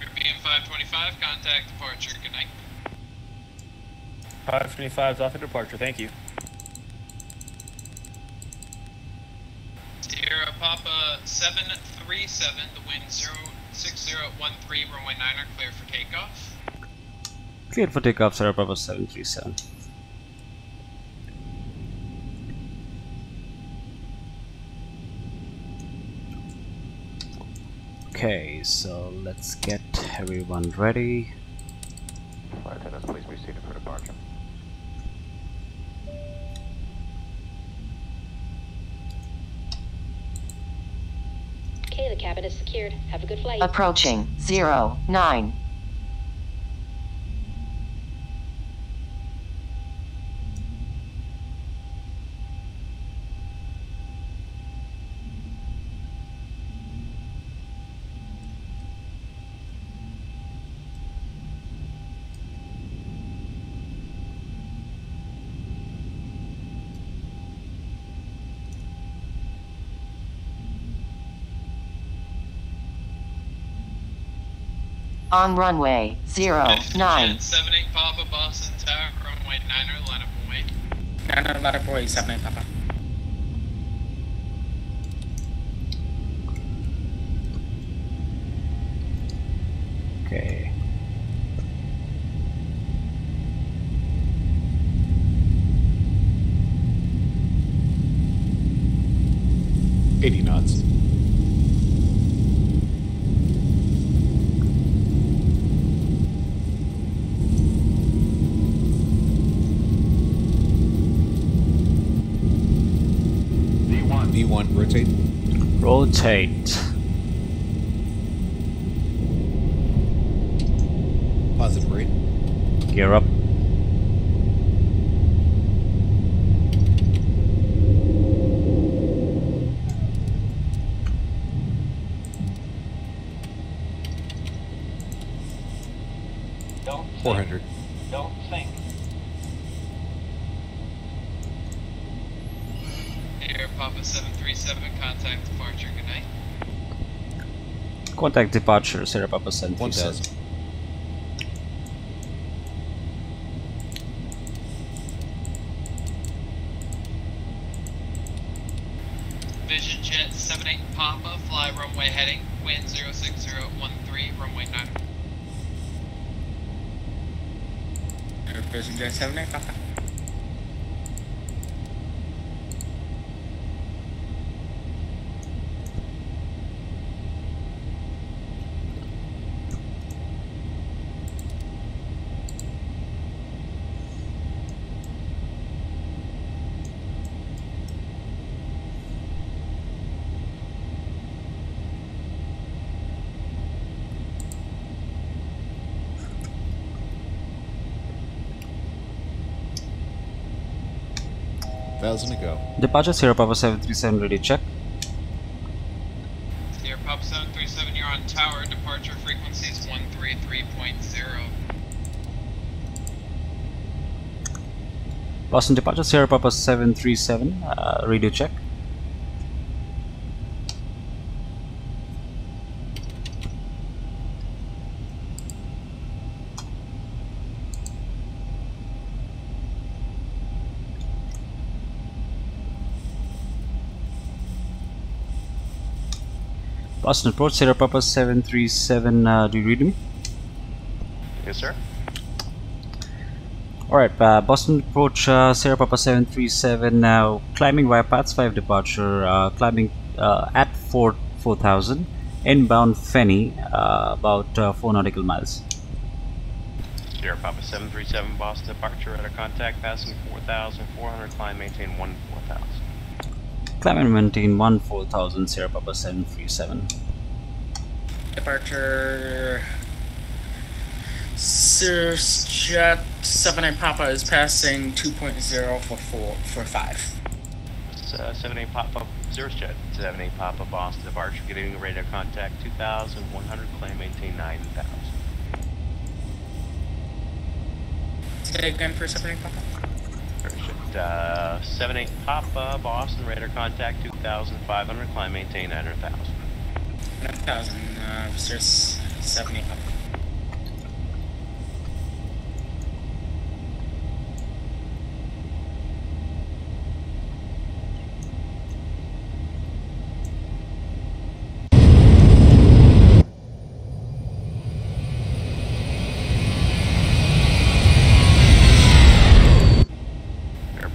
Caribbean 525, contact departure. Good night. 525 is off at departure, thank you. Sierra Papa 737, the wind 06013, runway 9er, clear for takeoff. Cleared for takeoff, Sierra Papa 737. Okay, so let's get everyone ready. Flight attendants, please be seated for departure. Okay, the cabin is secured. Have a good flight. Approaching 09. On runway 09. 78 Papa, Boston Tower, runway 9er, line up and wait. 9er, line up away, 78 Papa. Okay. knots. V1, rotate. Rotate. Positive rate. Gear up. Don't 400. Don't think. Air Papa 737, contact departure, good night. Contact departure, Sierra Papa 737. 1000. Vision Jet 78 Papa, fly runway heading, wind 06013, runway 9. Vision Jet 78 Papa. 1,000 to go. Departure Sierra Papa 737 ready, check. Sierra Papa 737, you're on tower. Departure frequency is 133.0. Boston Departure Sierra Papa 737 radio check. Boston approach Sierra Papa 737, do you read me? Yes, sir. Alright, Boston approach Sierra Papa 737 now, climbing via PATS 5 departure, climbing at 4,000, inbound Fenny, about 4 nautical miles. Sierra Papa 737, Boston departure at a contact, passing 4,400, climb, maintain 14,000. Climb and maintain 14,000, Sierra Papa 737. Departure. Cirrus Jet 78 Papa is passing 2.0 for 5. 78 Papa, Cirrus Jet 78 Papa, Boston departure, getting radar contact 2,100, claim, maintain 9,000. Say again for 78 Papa. 78 Papa, Boston, radar contact 2,500, climb, maintain 900,000. 9,000, Cirrus 78 Papa.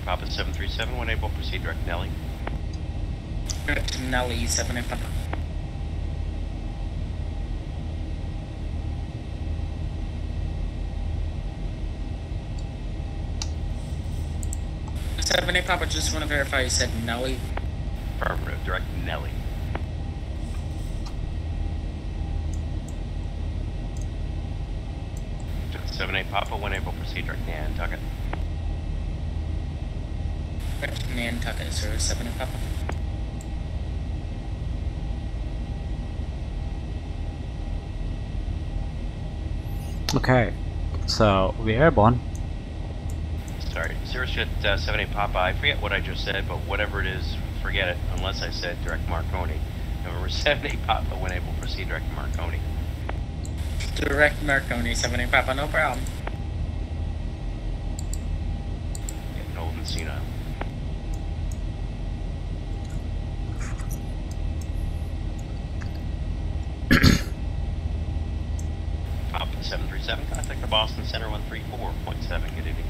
Papa 737, when able, proceed direct Nelly. Direct Nelly 78 Papa. Papa, just want to verify you said Nelly. Affirmative, direct Nelly. Just 78 Papa, when able, proceed direct Nantucket. Direct Nantucket, sir, 78 Papa. Okay, so we're airborne. Sorry, Cirrus Jet 78 Papa, I forget what I just said, but whatever it is, forget it, unless I said direct Marconi. November 78 Papa, when able, proceed direct Marconi. Direct Marconi 78 Papa, no problem. Getting old and senile. Papa 737, contact the Boston Center 134.7, good evening.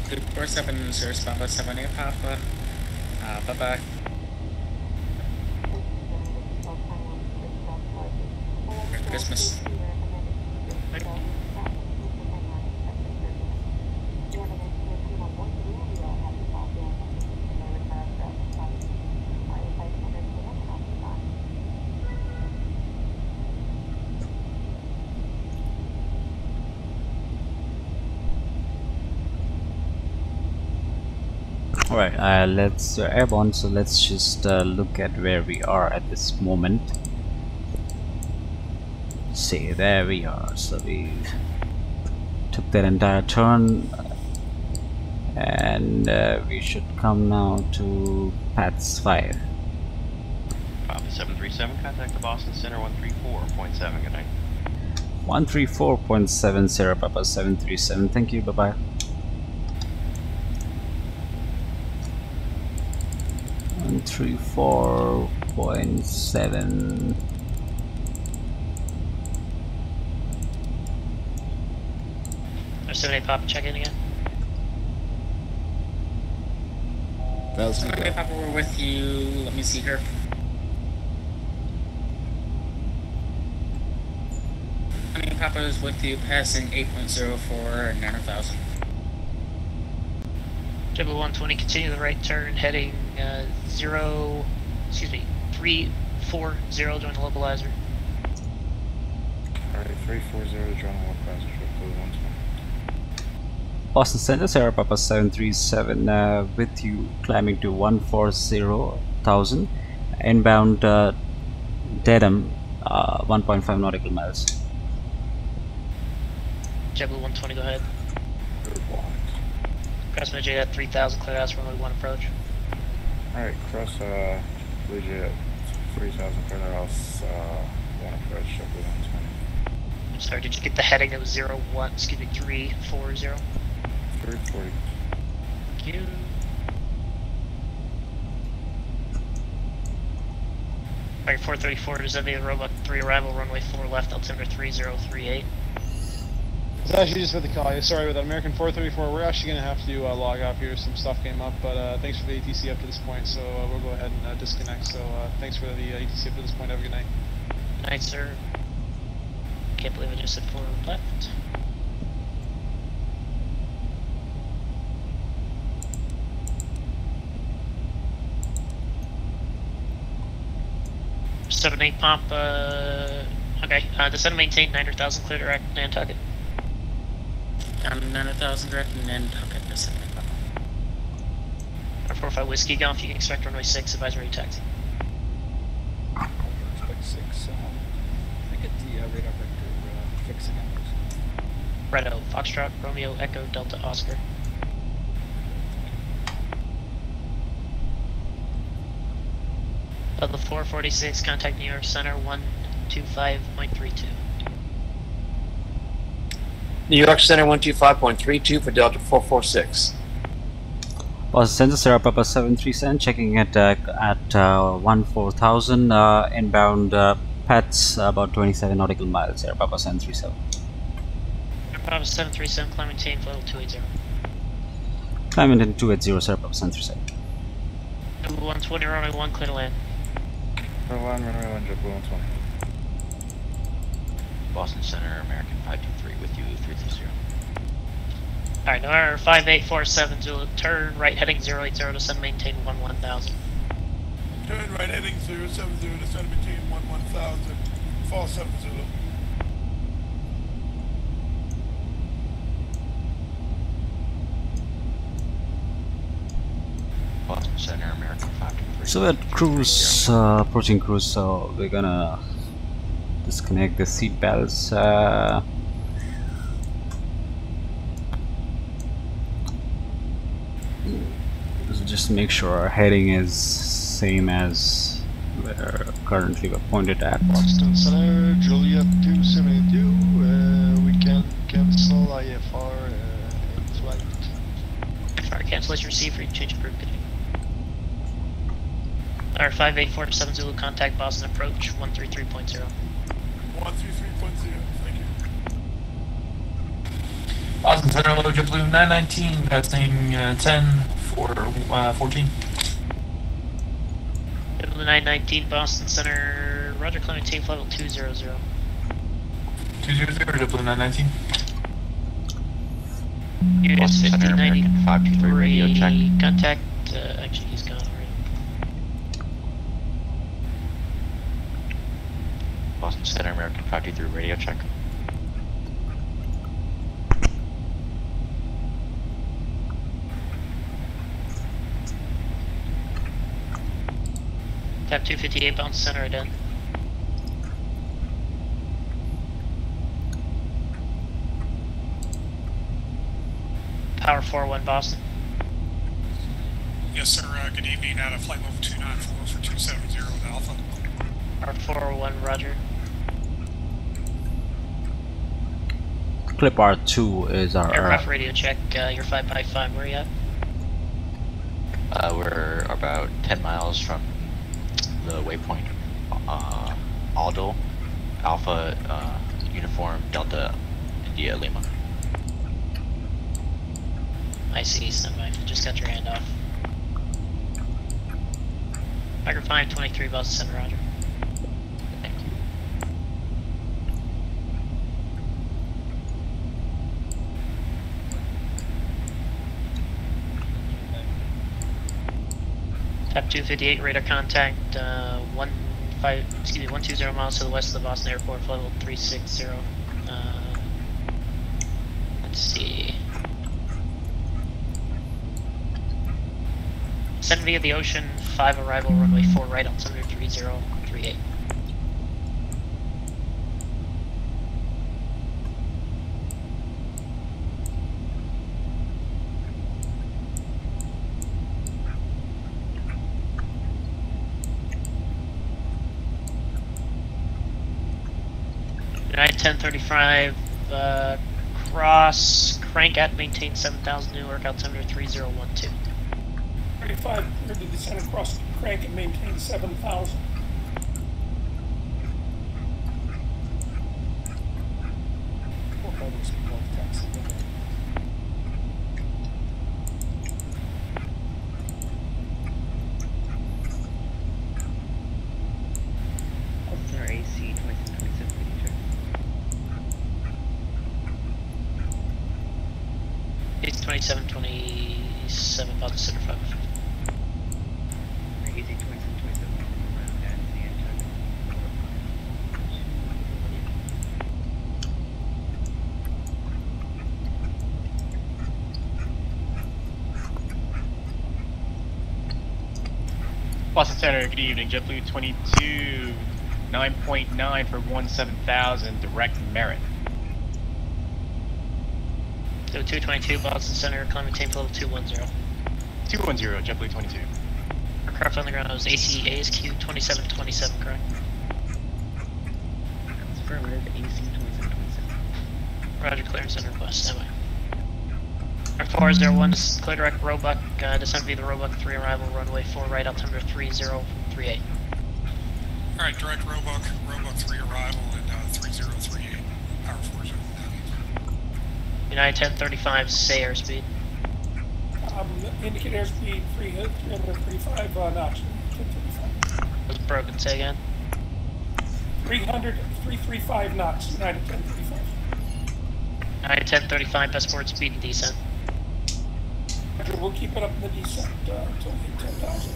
247, Cirrus Papa 78 Papa. Bye-bye. Merry Christmas. Alright, let's airborne, so let's just look at where we are at this moment. See, there we are. So we took that entire turn, and we should come now to PATS 5. Papa 737, contact the Boston Center 134.7, good night. 134.7, Sierra Papa 737, thank you, bye bye. 134.7. There's 78 Papa, check in again. 78 Papa, we're with you. Let me see here. Papa is with you, passing 8.0 for 9,000. Jibba 120, continue the right turn, heading 340, join the localizer. Alright, 340, join the localizer, code 120. Boston Center, Sierra Papa 737 with you, climbing to 140,000, inbound Dedham, 1.5 nautical miles. JetBlue 120, go ahead. Cross J at 3,000, clear house, runway 1 approach. Alright, cross Blue Jet 3,000, clear house, 1 approach, JetBlue 120. I'm sorry, did you get the heading? It was 01, excuse me, 340. 340. Thank you. Alright, 434 to Zebia, Robot 3 arrival, runway 4 left, altimeter 3038. It's actually just with the call. Sorry about that. American 434, we're actually going to have to log off here. Some stuff came up, but thanks for the ATC up to this point, so we'll go ahead and disconnect. So thanks for the ATC up to this point. Have a good night. Good night, sir. Can't believe I just said 4 left. Seven eight pump. Okay. Descend maintain 900,000 clear direct Nantucket. 9,000 direct and Nantucket. Descend. 45 whiskey golf. You can expect runway 6 advisory taxi. Expect 6. Can I get the radar vector fixed again, please? Redo, Foxtrot, Romeo, Echo, Delta, Oscar. Level 446, contact New York Center 125.32. New York Center 125.32 for Delta 446. Boston Center, Sierra Papa 737, checking at 14,000, inbound Pats about 27 nautical miles, Sierra Papa 737. Sierra Papa 737, climb maintain level 280. Climb in 280, Sierra Papa 737. 120, runway 1, clear to land. Runway 1, JetBlue 120. Boston Center, American 523 with you, 330. Alright, now 5847 Zulu, turn right heading 080, descend maintain 11,000. Turn right heading 070, descend maintain 11,000. Fall 7 Zulu. Boston Center, American 523. So we're cruise, approaching cruise, so we're gonna disconnect the seat belts. Just make sure our heading is same as where currently we're pointed at. Boston Center, Juliet 272, we can cancel IFR in flight. IFR cancellation received for you, change of group, good. Our 5847 Zulu, contact Boston approach 133.0. 133.0, thank you. Boston Center, low JetBlue 919, passing 10 for 14. JetBlue 919, Boston Center, Roger, climb maintain level 200. 200, JetBlue 919. Units Boston Center, American 523 radio check. Contact, actually he's gone already. Boston Center, American 523 radio check. Tap 258, bounce center again. Power 41 Boston. Yes, sir. Good evening. Out of flight level 294 for 270 with Alpha. Power 401, Roger. Clip R2 is our aircraft radio check. You're 5x5. Where are you at? We're about 10 miles from the waypoint. Aldo, Alpha, Uniform, Delta, India, Lima. I see, stand by. Just got your hand off. Tiger 523, Boston Center, Roger. Thank you. Tap 258, radar contact, 120 miles to the west of the Boston Airport, flight level 360. Let's see. Send via the ocean, 5 arrival, runway 4 right, altimeter 3038. United 1035, cross, crank at maintain 7000 Newark, altimeter 3012. 35, clear to descend across crank and maintain 7,000. Altimeter AC 2727, can you check? It's 2727, about the center 5. AC 2727, around that, and check. Boston Center, good evening. JetBlue 22, 9.9 for 17,000, direct merit. So 222, Boston Center, climb maintain level 210. 210, JetBlue 22. Aircraft on the ground was AC ASQ 2727, correct? That's affirmative, AC 2727. Roger, clearance and request, that way. R401 is clear direct Roebuck, descend via the Roebuck 3 arrival, runway 4 right, altimeter 3038. Alright, direct Roebuck 3 arrival and 3038, power 4 zone. United 1035, say airspeed. Indicate airspeed 335 knots. 1035. Was broken, say again. 335 knots, United 1035. United 1035, best forward speed and descent. Roger, we'll keep it up in the descent until we hit 10,000.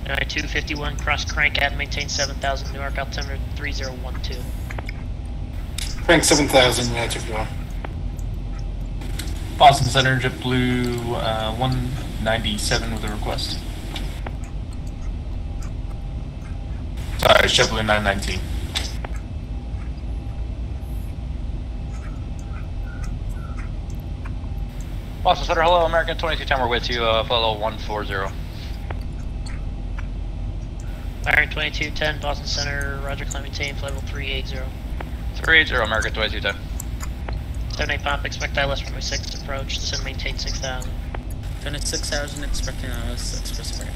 United 251, cross crank at maintain 7000 Newark, altimeter 3012. Crank 7,000, United 51. Boston Center, JetBlue 197 with a request. Sorry, it's JetBlue 919. Boston Center, hello, American 2210, we're with you, follow 140. Iron 2210, Boston Center, Roger, climb maintain, flight level 380. 380, American 2210. 78 pop, expect ILS runway 6 approach, descend maintain 6000. Finish 6,000, expecting ILS express right.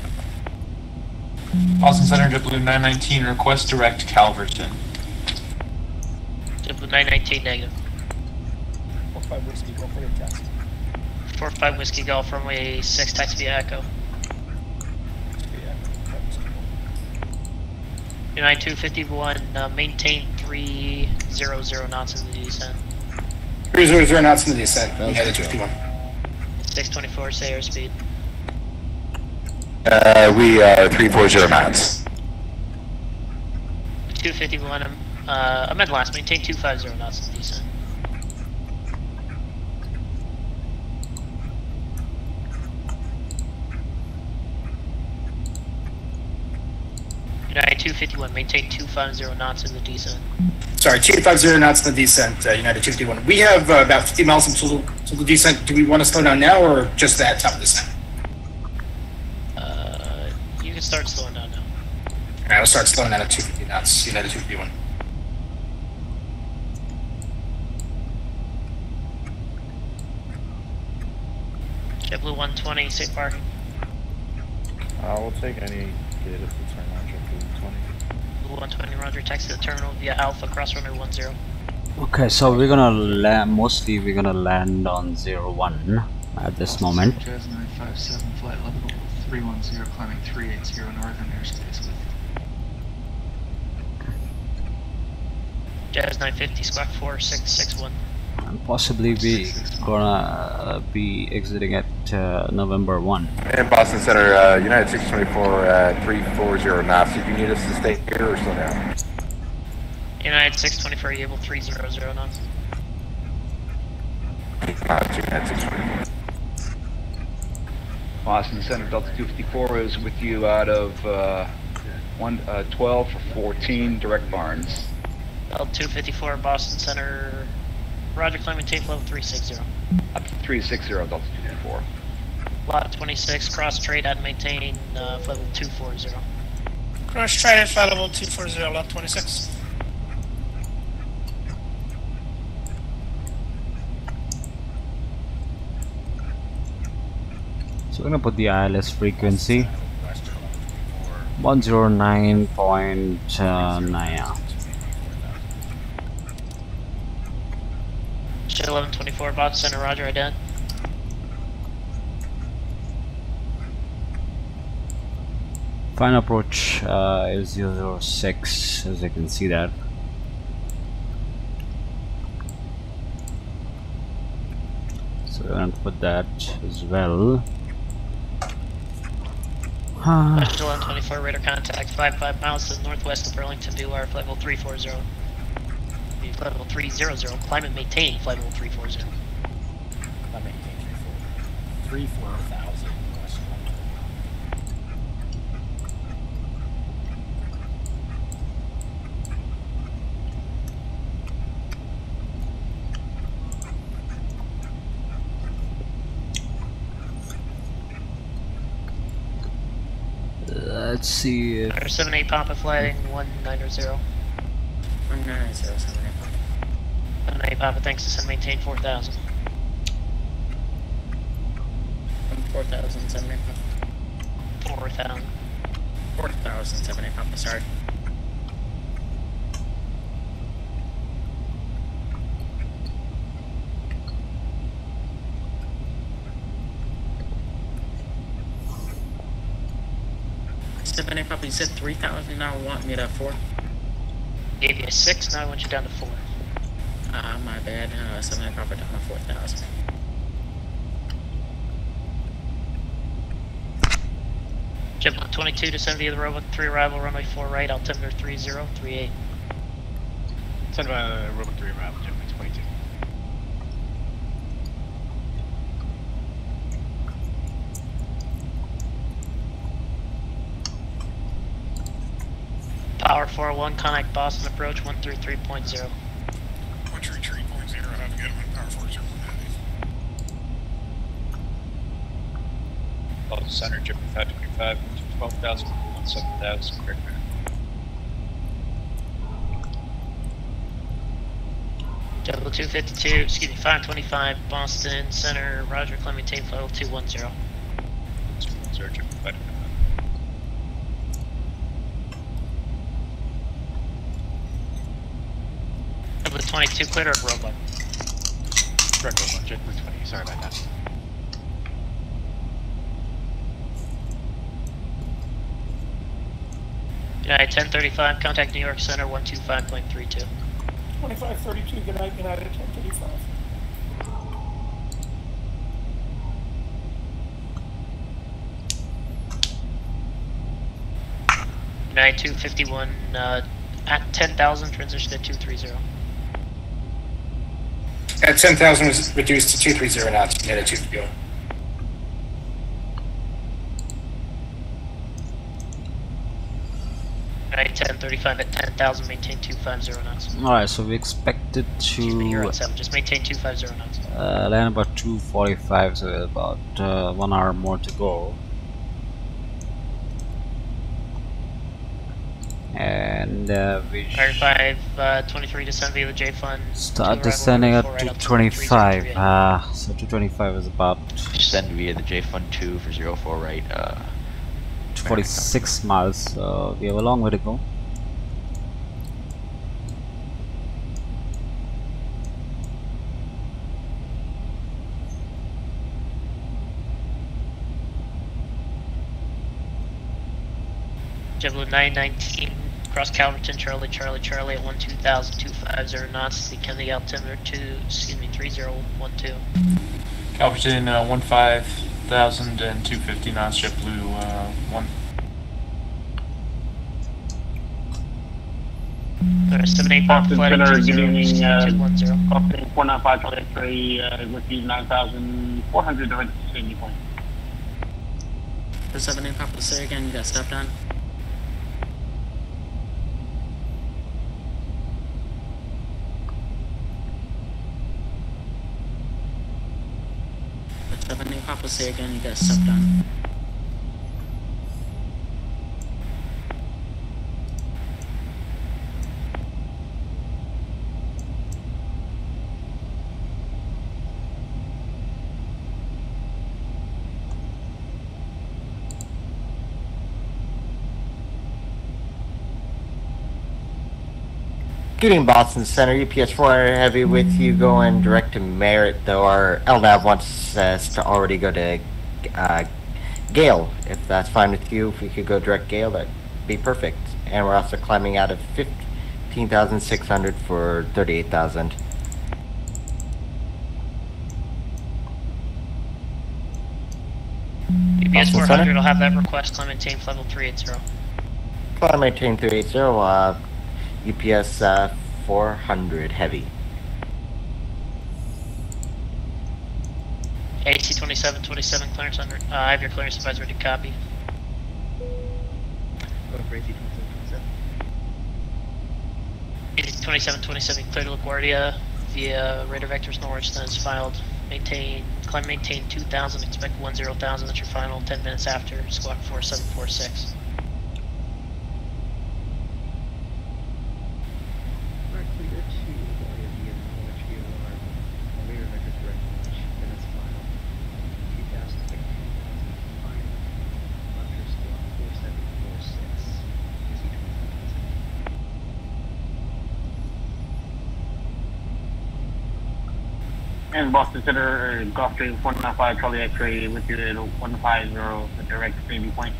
Boston Center, JetBlue 919, request direct Calverton. JetBlue 919, negative. 45 Whiskey, go for your taxi. 45 Whiskey Golf, runway 6, taxi via Echo. United 251, maintain 300 knots in the descent. 300 knots in the descent, United 251. 624, say airspeed. We are 340 knots. 251, I'm at last, maintain 250 knots in the descent. United 251, maintain 250 knots in the descent. Sorry, 250 knots in the descent, United 251. We have about 50 miles until the descent. Do we want to slow down now or just that top of the descent? You can start slowing down now. Alright, I'll start slowing down at 250 knots, United 251. JetBlue 120, safe parking. We'll take any gate if it's right now, JetBlue 20. Blue 120, Roger, taxi to the terminal via Alpha, cross runway 10. Okay, so we're gonna land, mostly we're gonna land on 01 at this moment. Jazz 957, flight level 310, climbing 380, northern airspace with. Jazz 950, squawk 4661. And possibly we gonna be exiting at November 1. And Boston Center, United 624, 340 knots. Did you need us to stay here or slow down? United 624, are you able 300 knots? United 624. Boston Center Delta 254 is with you out of 12 for 14, direct Barnes. Delta 254, Boston Center, Roger, climbing tape level 360. Up to 360, Delta 254. Lot 26, cross trade at maintain level 240. Cross trade at flight level 240, lot 26. So we're gonna put the ILS frequency 109.9. Shit 1124, Boston Center, Roger, ident. Final approach is 006, as you can see that. So we're gonna put that as well. 1124, radar contact 55 miles to the northwest of Burlington, BUR, flight level 340. Flight level 300, climb and maintain flight level 340. Climb and maintain 34,000. Let's see if... 78 Papa flighting 190. 190, 78 Papa, thanks to send maintain 4,000. 4,000, 78 Papa. 4,000. 4,000, 78 Papa, sorry. Papa, you said 3,000, now want me to 4? Gave you a 6, now I want you down to 4. My bad, 78 Papa down to 4,000. JetBlue 22 to 70 of the Roebuck 3 arrival, runway 4 right, altimeter 3038. Send by Roebuck 3 arrival, JetBlue 22. Power 401, connect Boston approach 133.0. 133.0, have a good one, power 401 heavy. Boston Center, JetBlue 525, 12,000, 17,000, correct man. JetBlue 252, excuse me, 525, Boston Center, Roger, climbing tape level 210. 210, JetBlue 525. JetBlue 22, clear up Roebuck. Correct Roebuck, JetBlue 20, sorry about that. United 1035, contact New York Center 125.32. 2532, good night, United 1035. United 251, at 10,000, transition to 230. At 10,000 was reduced to 230 knots, United 250. United 1035 at 10,000, maintain 250 knots. Alright, so we expected Excuse me, you're to at 7, just maintain 250 knots. land about 2:45, so about 1 hour more to go. And we 23 to 70 with J Fund. start descending at 225. So 225 is about Descend via the J Fund 2 for 04 right. 46 miles, so we have a long way to go. JetBlue 919, cross Calverton, Charlie at 12,250 knots, the Kennedy altimeter 3012. Calverton 15,000 and 250 knots, JetBlue 1. 78 Papa flight Center, at good evening, 210. 495 Charlie 3 with you 9,400 direct to Sydney point. The 7 Papa, say again, you got stepped on. The 7 Papa, say again, you got stepped on. Good evening, Boston Center. UPS 400 Heavy with you, going direct to Merritt, though our LNAV wants us to already go to Gale. If that's fine with you, if we could go direct Gale, that'd be perfect. And we're also climbing out of 15,600 for 38,000. UPS 400 will have that request, climb maintain level 380. Climb maintain 380, UPS 400 Heavy. AC 2727 clearance under. I have your clearance advisor ready to copy. Over AC 2727. AC 2727 clear to LaGuardia via radar vectors norwich, then it's filed. Climb maintain 2000, expect 10,000, that's your final 10 minutes after, squawk 4746. And Boston Center, Golf Street 195, Charlie X-ray with you at 150, direct baby point.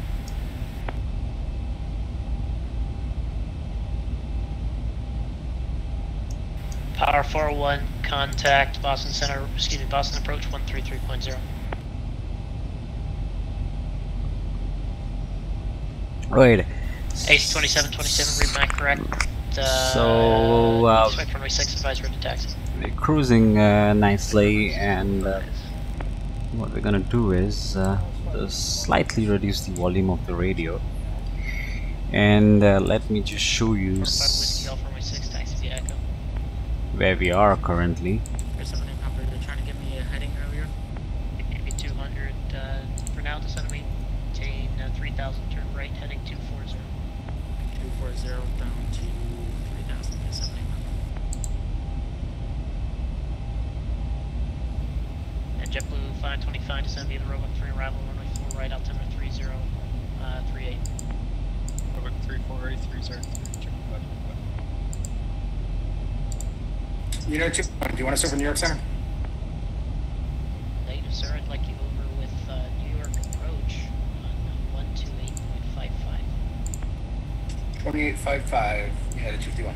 Power 401, contact Boston Center, Boston approach 133.0. Wait. AC 2727, read my correct. So, expect runway 6, advise ready to taxi. we're cruising nicely, and what we're gonna do is slightly reduce the volume of the radio, and let me just show you where we are currently. There's someone in Papa, they're trying to give me a heading earlier. Maybe 200 for now, descend to maintain 3000, turn right, heading 240. 240 down to 3000, there's something. And JetBlue 525, descend via the Robot 3 arrival, runway 4 right, altimeter 3038. Robot 348, 303, You know, do you want us over New York Center? Negative, sir. I'd like you over with New York approach on 128.55. 2855, yeah, the 251.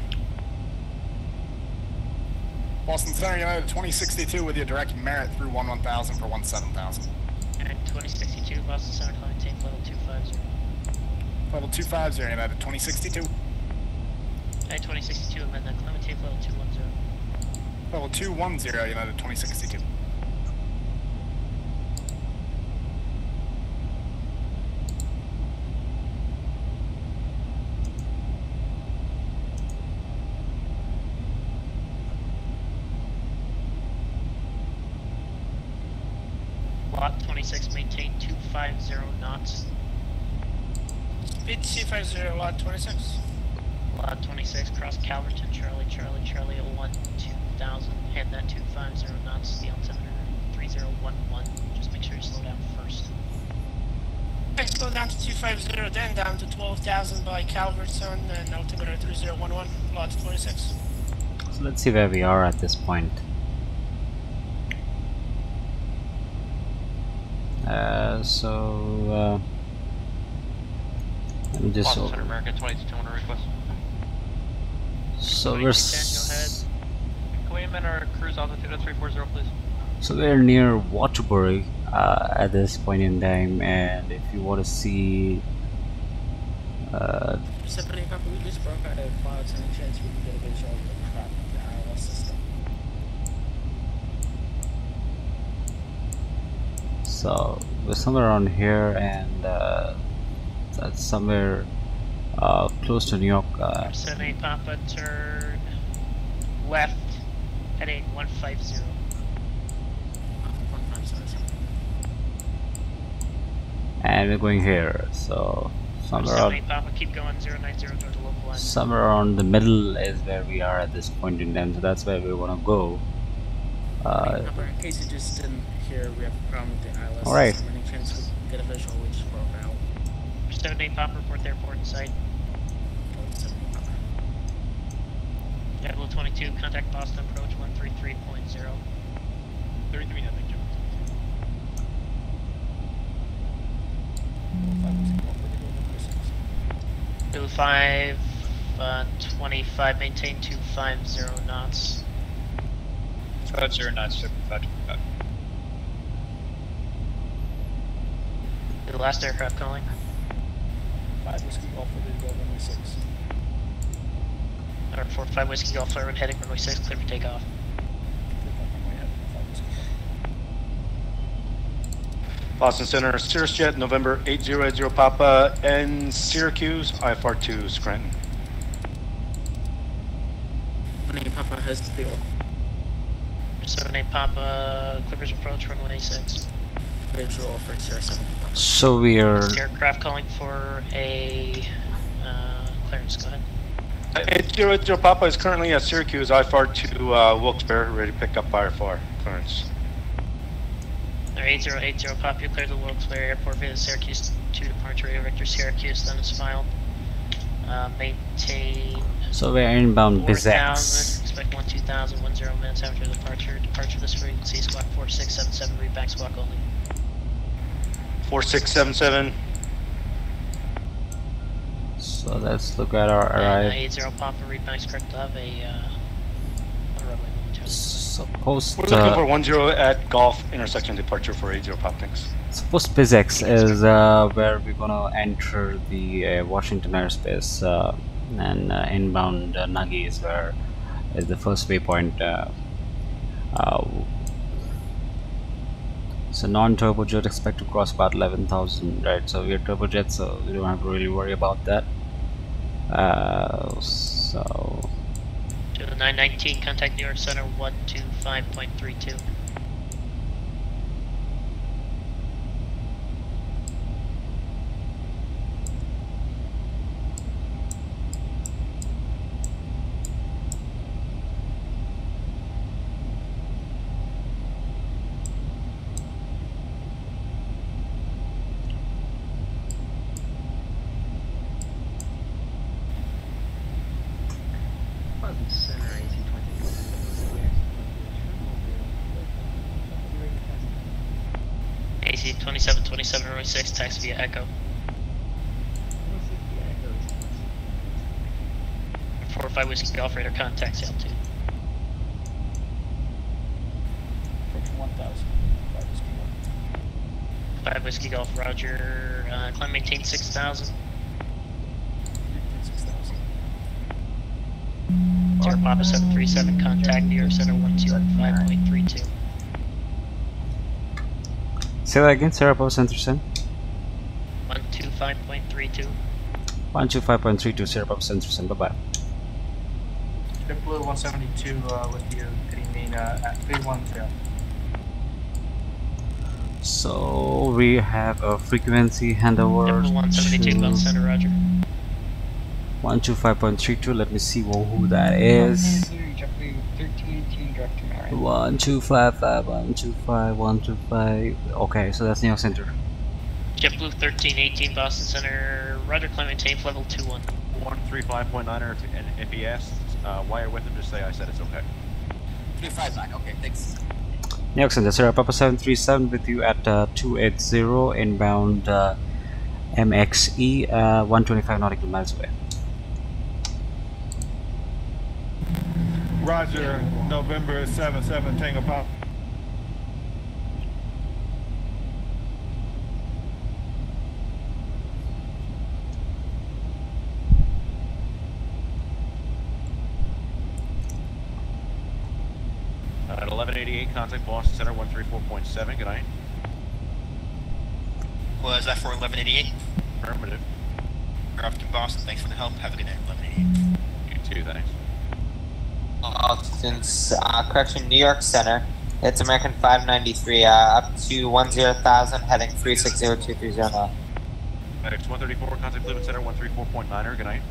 Boston Center United 2062 with you, direct Merritt through 11000 for 17,000. And 2062, Boston Center, climb maintain level 250. Level 250 United 2062. And 2062, amend that, climb maintain level 210. Level 210 United 2062. Lot 26, maintain 250 knots. Speed 250, lot 26. Lot 26, cross Calverton, Charlie, Charlie 01, 2000, head that 250 knots, the altimeter 3011, just make sure you slow down first. Okay, slow down to 250, then down to 12,000 by Calverton, and altimeter 3011, lot 26. So let's see where we are at this point. Let me just Boston Center, American 22 request. So we're Can we amend our cruise altitude at 340, please? So we're near Waterbury at this point in time, and if you want to see Separating Papa, we just broke out of clouds and any chance we can get a visual of the crap of the ILS system. So we're somewhere around here, and that's somewhere close to New York. 78 Papa, turn left, heading 150. And we're going here, so somewhere 78 Papa, keep going 090 toward the local line. somewhere around the middle is where we are at this point in time, so that's where we want to go. In case you just didn't hear, we have a problem with the ILS. Alright. Any chance we can get a visual, we just broke out. 78 Papa, report the airport in sight. 78 Papa. JetBlue 22, contact Boston approach 133.0. 33 nothing, Jim. Blue 5, 25, maintain 250 knots. 50 knots, 525. The last aircraft calling. 5 Whiskey Golf, ready to go, runway 6. Alright, 45 Whiskey Golf, forward heading runway 6, clear for takeoff. Boston Center, Cirrus Jet, November 8080 Papa, and Syracuse, IFR2, Scranton. 78 Papa has the deal. 78 Papa, Clippers approach runway 6. Visual for Cirrus 7 Papa. So we are Aircraft calling for a clearance, go ahead. 8080 Papa is currently at Syracuse, IFR2, Wilkes-Barre, ready to pick up IFR clearance. 8080 Papa, you clear the Wilkes-Barre Airport via Syracuse 2 departure, Radio Victor Syracuse, then is filed. Maintain. So we're inbound 4,000, Bizex. expect 12,000, 10 minutes after departure. Departure this frequency, squawk 4677, read back squawk only. 4677. So let's look at our arrive. 80 Papa, read back script of a runway. Supposed We're looking for 10 at Golf intersection departure for 80 Papa, thanks. Suppose Bizex is where we're gonna enter the Washington airspace, and inbound Nagi is where is the first waypoint. So non-turbojet expect to cross about 11,000, right? So we're turbojet, so we don't have to really worry about that. So To the 919, contact New York Center 125.32. AC 2727 runway 6, taxi via Echo. 45 Whiskey Golf Radar, contact altitude. 1,000. 5 Whiskey Golf, roger. Climb maintain 6,000. 0 Papa 737, contact New York Center 125.32. say that again, Sarah Papa Center 125.32. 125.32, Sarah Papa Center, bye bye. JetBlue 172 with you, getting mean at 310. So we have a frequency handover JetBlue 172, Bell Center, roger. 125.32. Let me see who that is. 1255, 125, 125. Okay, so that's New York Center. JetBlue 1318, Boston Center, roger. Climb maintain level 21. 135.9 and NPS. Wire with him, just say I said it's okay. 359, okay, thanks. New York Center, Sarah Papa 737 with you at 280 inbound MXE, 125 nautical miles away. Roger, November 77 Tango Pop. At 1188, contact Boston Center 134.7. Good night. Was that for 1188? Affirmative. Austin, Boston, thanks for the help. Have a good day, 1188. You too, thanks. Austin's correction, New York Center. It's American 593, up to 10,000, heading 360-230 now. Medics 134, contact Cleveland Center, 134.9er, good night.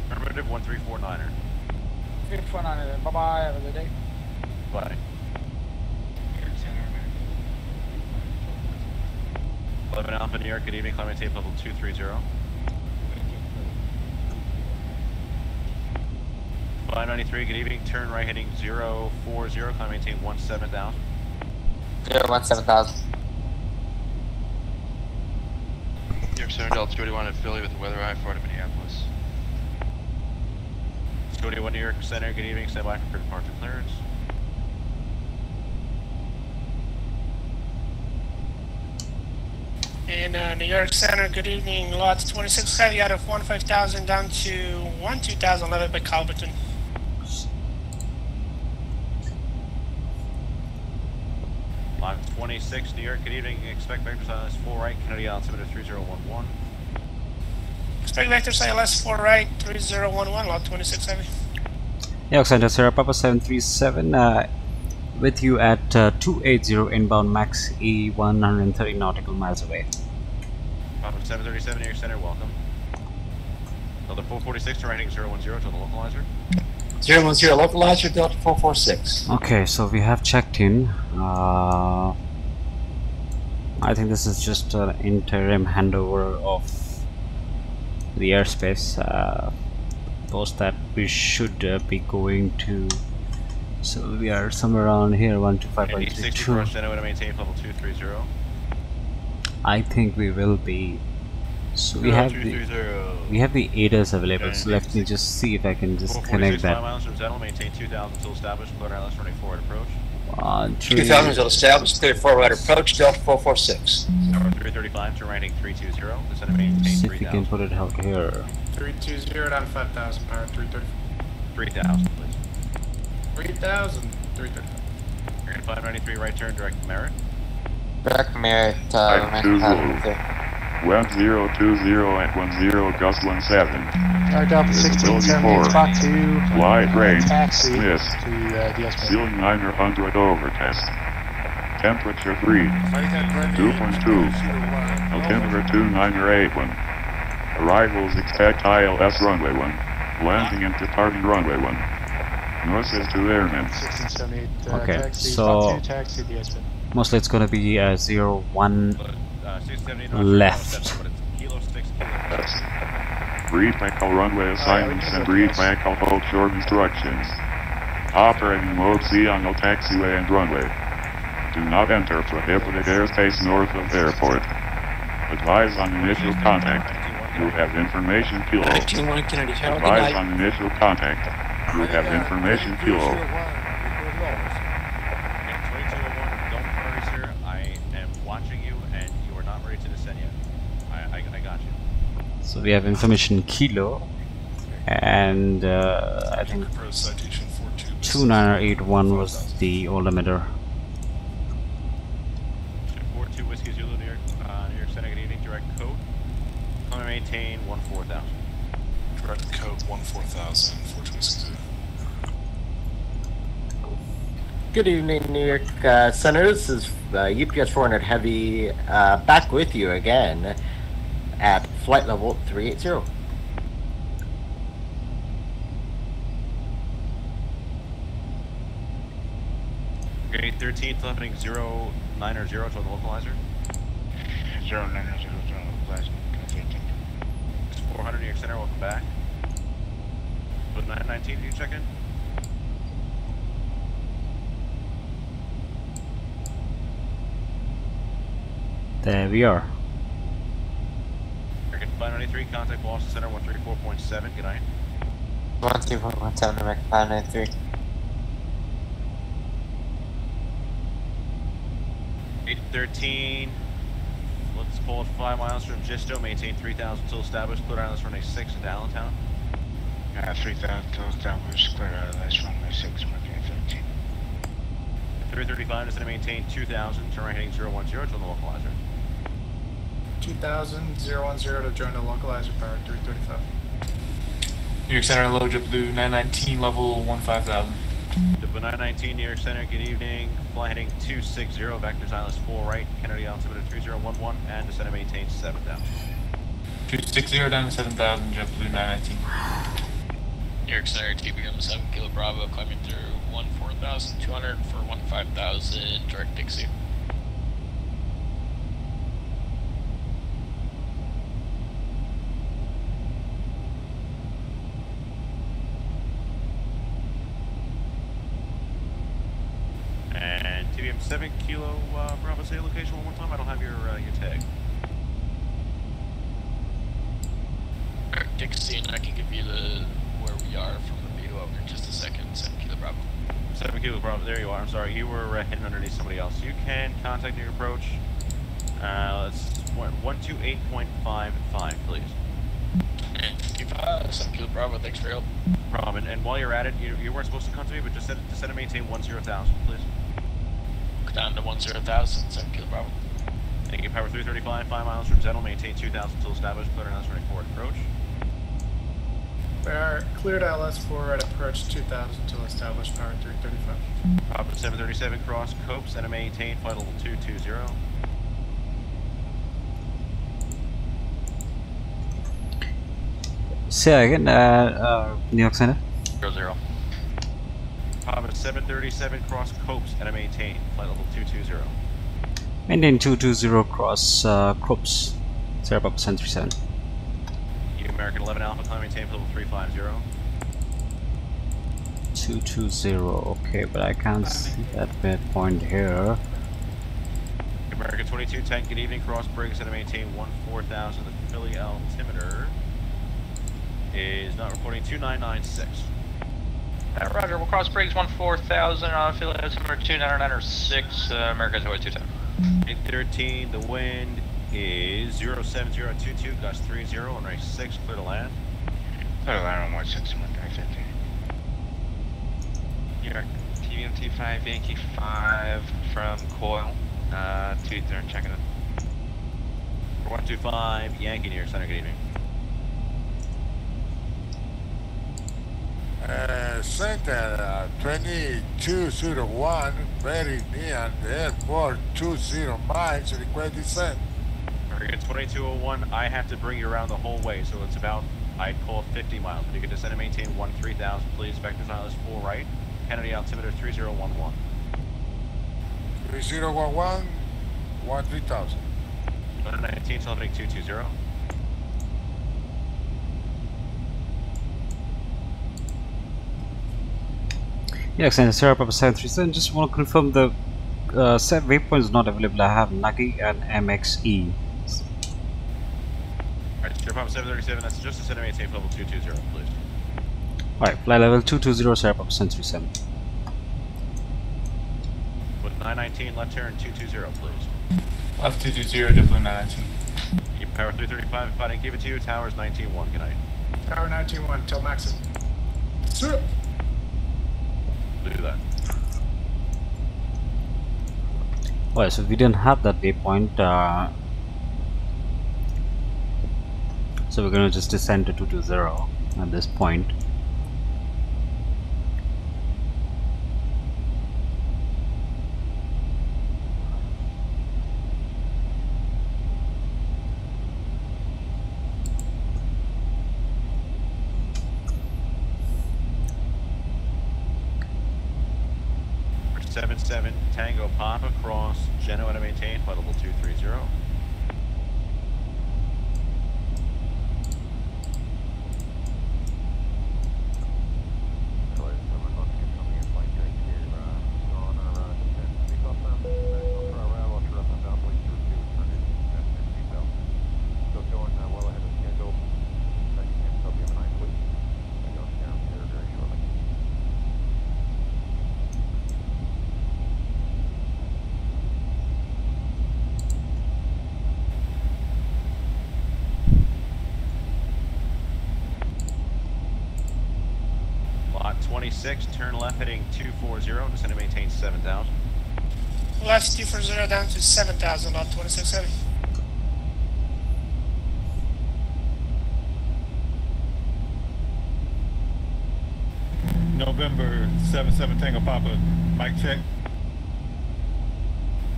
Affirmative, 1349er. 349er, bye-bye, have a good day. Bye. 11 Alpha, New York, good evening, climate tape level 230. 593, good evening, turn right heading 040, climb maintain 17,000. 17,000. New York Center, Delta 21 at Philly with the weather eye, Florida, Minneapolis. Scotty 1 New York Center, good evening, stand by for departure clearance. In New York Center, good evening, lots 26 heavy out of 15,000 down to 12,000 level by Calverton. Lot 26 New York, good evening, expect vector silence 4 right, Kennedy altimeter 3011. Expect vector silence 4 right, 3011, lot 26 heavy. New York Center, Sierra Papa 737, with you at 280 inbound, max E 130 nautical miles away. Papa 737 New York Center, welcome. Delta 446 to heading 010 to the localizer. 010 localizer, Delta 446. Okay, so we have checked in. I think this is just an interim handover of the airspace. Post that we should be going to. So we are somewhere around here, 125.32. Maintain level 230. I think we will be. So we have the ADAS available. So let me just see if I can just connect that. Maintain 2,000 until established. Clear ILS running forward approach. 2,000 until established. Clear forward approach. Delta 446. 335 to ranking 320. Descend and maintain 3,000. See if we can put it out here. 320 down 5,000 power. 330. 3,000, please. 3,000. 330. You're in 593 right turn, direct Merritt. Direct Merritt, 1020 at 10 gust 17. Delta 1670, spot 2. Wide range, taxi missed. to the Xplane. Ceiling 900 overcast. Temperature 3. 2.2. Altimeter 2981. Arrivals expect ILS runway 1. Landing and departing runway 1. North is to airmen. 1678, okay, taxi, so spot 2, taxi to the Xplane. mostly it's gonna be 01 left. Read Michael runway assignments and read Michael hold short instructions. Operating mode C on no taxiway and runway. Do not enter prohibited airspace north of airport. Advise on initial contact. You have information kilo. Advise on initial contact. You have information kilo. So we have information kilo, and I think 2981 was the old emitter. 42 Whiskey Zulu, New York Center, good evening, direct code. I'm going to maintain 14,000. Direct code 14,000, 42 Whiskey Zulu. Good evening, New York Center. This is UPS 400 Heavy, back with you again at flight level 380. Okay, 13th, lifting 090 to the localizer. 090 to the localizer. It's 400 New York Center, welcome back. But 919, you check in? There we are. 593, contact Boston Center 134.7, good night. 134.7, American 593. 813, let's pull it 5 miles from Gisto, maintain 3,000 until established, clear islands running 6 into Allentown. 3000 till established, clear out of this runway 6, Mercury 13. 335 is going to maintain 2000, turn right heading 010 to the localizer. 2000, 010 to join the localizer, power 335. New York Center, low JetBlue 919, level 15,000. JetBlue 919, New York Center, good evening. Fly heading 260, vectors ILS 4 right, Kennedy altimeter 3011, and descend and maintain 7000. 260 down to 7,000, JetBlue 919. New York Center, TBM 7 Kilo Bravo, climbing through 14,200 for 15,000, direct Dixie. And TBM 7 Kilo Bravo, say location one more time. I don't have your tag. Dixie, and I can give you where we are from the view over in just a second. 7 Kilo Bravo. 7 Kilo Bravo, there you are. I'm sorry, you were hidden underneath somebody else. You can contact your approach. Let's 128.55, please. 7 Kilo Bravo, thanks for your help. No problem. And while you're at it, you weren't supposed to come to me, but just set and maintain 10,000, please. Go down to 10,000, 7 Kilo Bravo. Thank you. Power 335, 5 miles from Zettel, maintain 2000 until established. Clear announced ready forward approach. We are cleared ILS 4 at approach 2000 till established, power 335. Papa 737 cross Copes and maintain flight level 220. Say again, New York Center. 00. Papa 737 cross Copes and maintain flight level 220. Maintain 220 cross Krups, Sierra Papa 737. American 11 Alpha, climb maintain level 350. 220, okay, but I can't see that midpoint here. American 2210, good evening, cross Briggs and maintain 14,000. The Philly altimeter is not reporting 2996. Roger, we'll cross Briggs 14,000 on Philly altimeter 2996, American 2210. 813, the wind is 07022, gust 30, on race 6, clear to land. Clear to land on 16, Mercury 15. New York, TBMT 5, Yankee 5 from Coil, 2 they're checking in. 125, Yankee, New York Center, good evening. Center 2201, very near the airport, 20 miles, request descent. Very good, 2201, I have to bring you around the whole way, so it's about, I'd call it 50 miles. You can descend and maintain 13,000, please. Vectors ILS 4 right, Kennedy altimeter 3011. 3011, 13,000. 119, telephonic 220. Yeah, Sierra Papa 737. Just want to confirm the set waypoint is not available. I have Nagi and MXE. Alright, Sierra Papa 737, that's just descend and maintain level 220, please. Alright, flight level 220, Sierra Papa 737. With 919, left turn 220, please. Left 220, JetBlue 919. Keep power 335, if I didn't give it to you, towers 19-1, good night. Tower 91, till max. Sir. Do that. Well, so we didn't have that waypoint, so we're gonna just descend to 220 at this point. For 77 Tango Papa cross Genoa to maintain flight level 230. 1096, turn left heading 240, descend and maintain 7000. Left 240 down to 7,000 on 26 heavy. November 77 Tango Papa, mic check.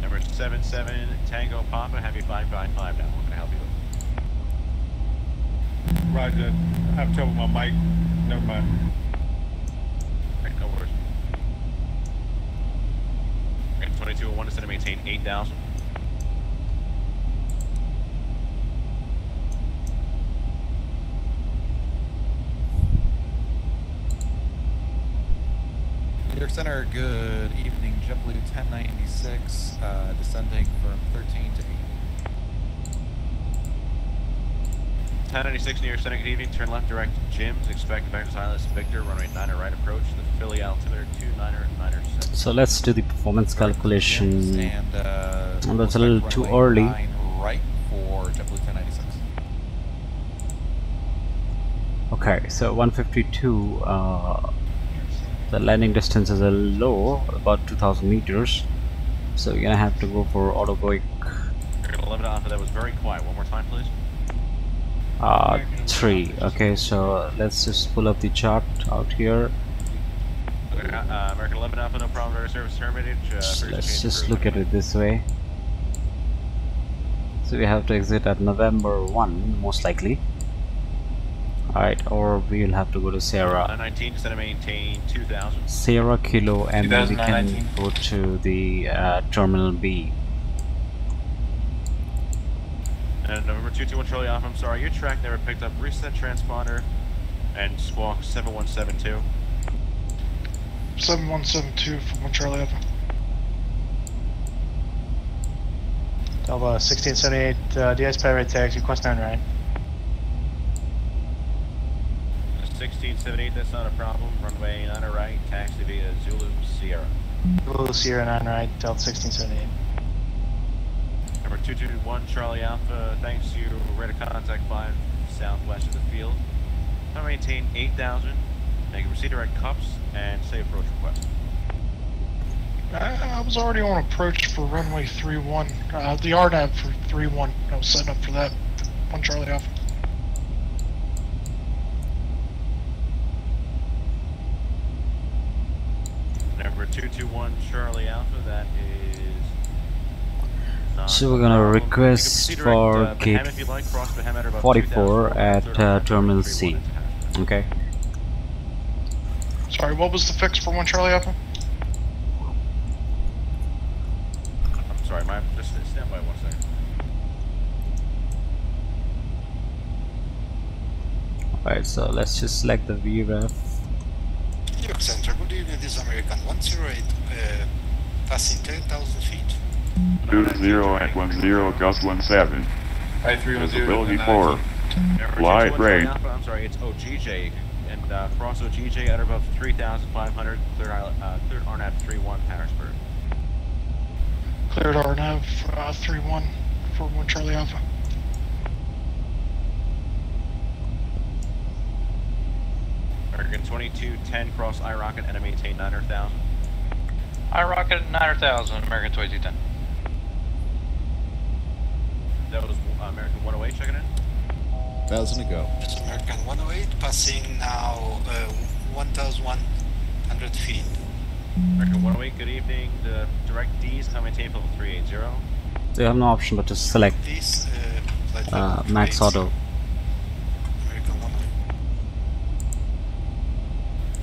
Number 77 Tango Papa, have you 555 now. What can I help you with? Roger, I have trouble with my mic. Never mind. Alright, no worries. Alright, 2201, descend and maintain 8000. New York Center, good evening. JetBlue 1096, descending from 13 to 8. 1096 New York Center, good evening. Turn left direct Jims. Expect back to silence Victor. Runway 9 right approach. The Philly altimeter 2997. So let's do the performance calculation. And that's a little too early. 9 right for JetBlue 1096. Okay, so 152. The landing distance is a low, about 2,000 meters. So you're gonna have to go for autogoic. You're gonna limit off of that. Was very quiet. One more time, please. 3. Okay, so let's just pull up the chart out here. American 11 Alpha, no problem. Very service terminated. Let's just look at it this way. So we have to exit at November 1, most likely. Alright, or we'll have to go to Sierra. 19, descend and maintain 2000. Sierra Kilo, and then we can go to the Terminal B. And November 221 Charlie Alpha, I'm sorry, your track never picked up. Reset transponder and squawk 7172. 7172 from 1 Charlie Alpha. Delta 1678, DS Pirate taxi, request 9 right. 1678, that's not a problem. Runway 9 right, taxi via Zulu Sierra. Zulu Sierra 9 right, Delta 1678. Number 221 Charlie Alpha, thanks to rate of contact 5 southwest of the field. I maintain 8000, make a proceed direct cups, and say approach request. I was already on approach for runway 31. The RNAV for 31. I was setting up for that. 1 Charlie Alpha. Number 221 Charlie Alpha, that is... So we're gonna request for gate 44 at Terminal C. Okay. Sorry, what was the fix for 1 Charlie Alpha? I'm sorry, just stand by 1 second. Alright, so let's just select the VREF. New York Center, good evening, this is American 108, passing 10,000 feet. 20 at 10, gust 17. Visibility 4. Light range. I'm sorry, it's OGJ, and cross OGJ at above 3,500, clear RNAV 31 Harrisburg. Cleared RNAV 31 for 1 Charlie Alpha. American 2210 cross iRocket and maintain 900,000. iRocket 900,000, American 2210. That was American 108 checking in. 1,000 to go. This is American 108 passing now 1,100 feet. American 108, good evening. The direct D's come maintain level 380. So you have no option but to select Max Auto.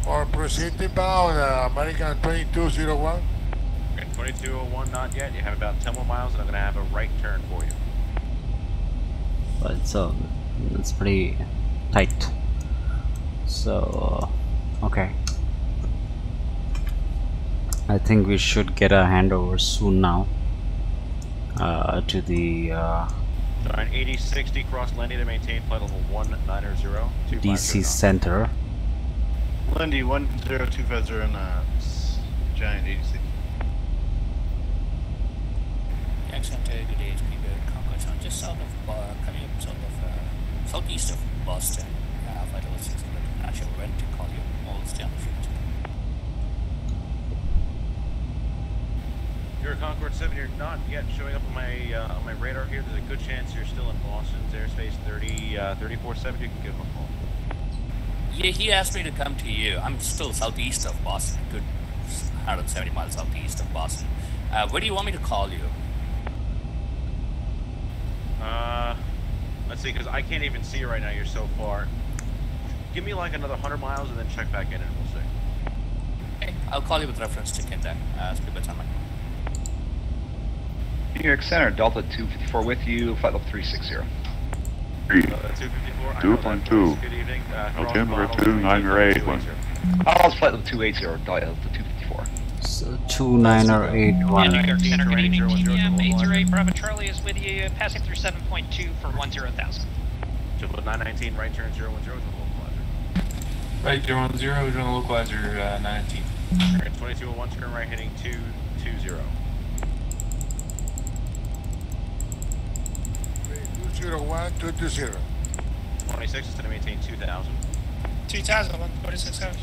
Or proceed inbound, American 2201. Okay, 2201, not yet. You have about 10 more miles, and I'm going to have a right turn for you. But it's pretty tight. So okay, I think we should get a handover soon now to the 8060 cross Lindy to maintain flight level 190. DC Center. Lindy 10250 and Giant 86. Excellent, good day, Congress on just south of coming up south of southeast of Boston. Flight level 600, not sure when to call you, all down the field. Center, Concord 7, you're not yet showing up on my radar here. There's a good chance you're still in Boston's airspace 34-7. You can give him a call. Yeah, he asked me to come to you. I'm still southeast of Boston, a good 170 miles southeast of Boston. Where do you want me to call you? Let's see, because I can't even see you right now. You're so far. Give me like another 100 miles and then check back in and we'll see. Okay, I'll call you with reference to Ken then. Speak by time. New York Center, Delta 254 with you, flight level 360. 254. 2.2. Good evening. Altimeter 29881. Flight level 280, Delta 254. So 2981. New York Center, good evening. TPM 808 Bravo Charlie is with you, passing through 7.2 for 10,000. Triple 919, right turn 010 to the localizer. Right 010, doing a localizer 919. 2201, turn right heading 220. 201, 220. 26 is going to maintain 2000. 2000, 146 hours.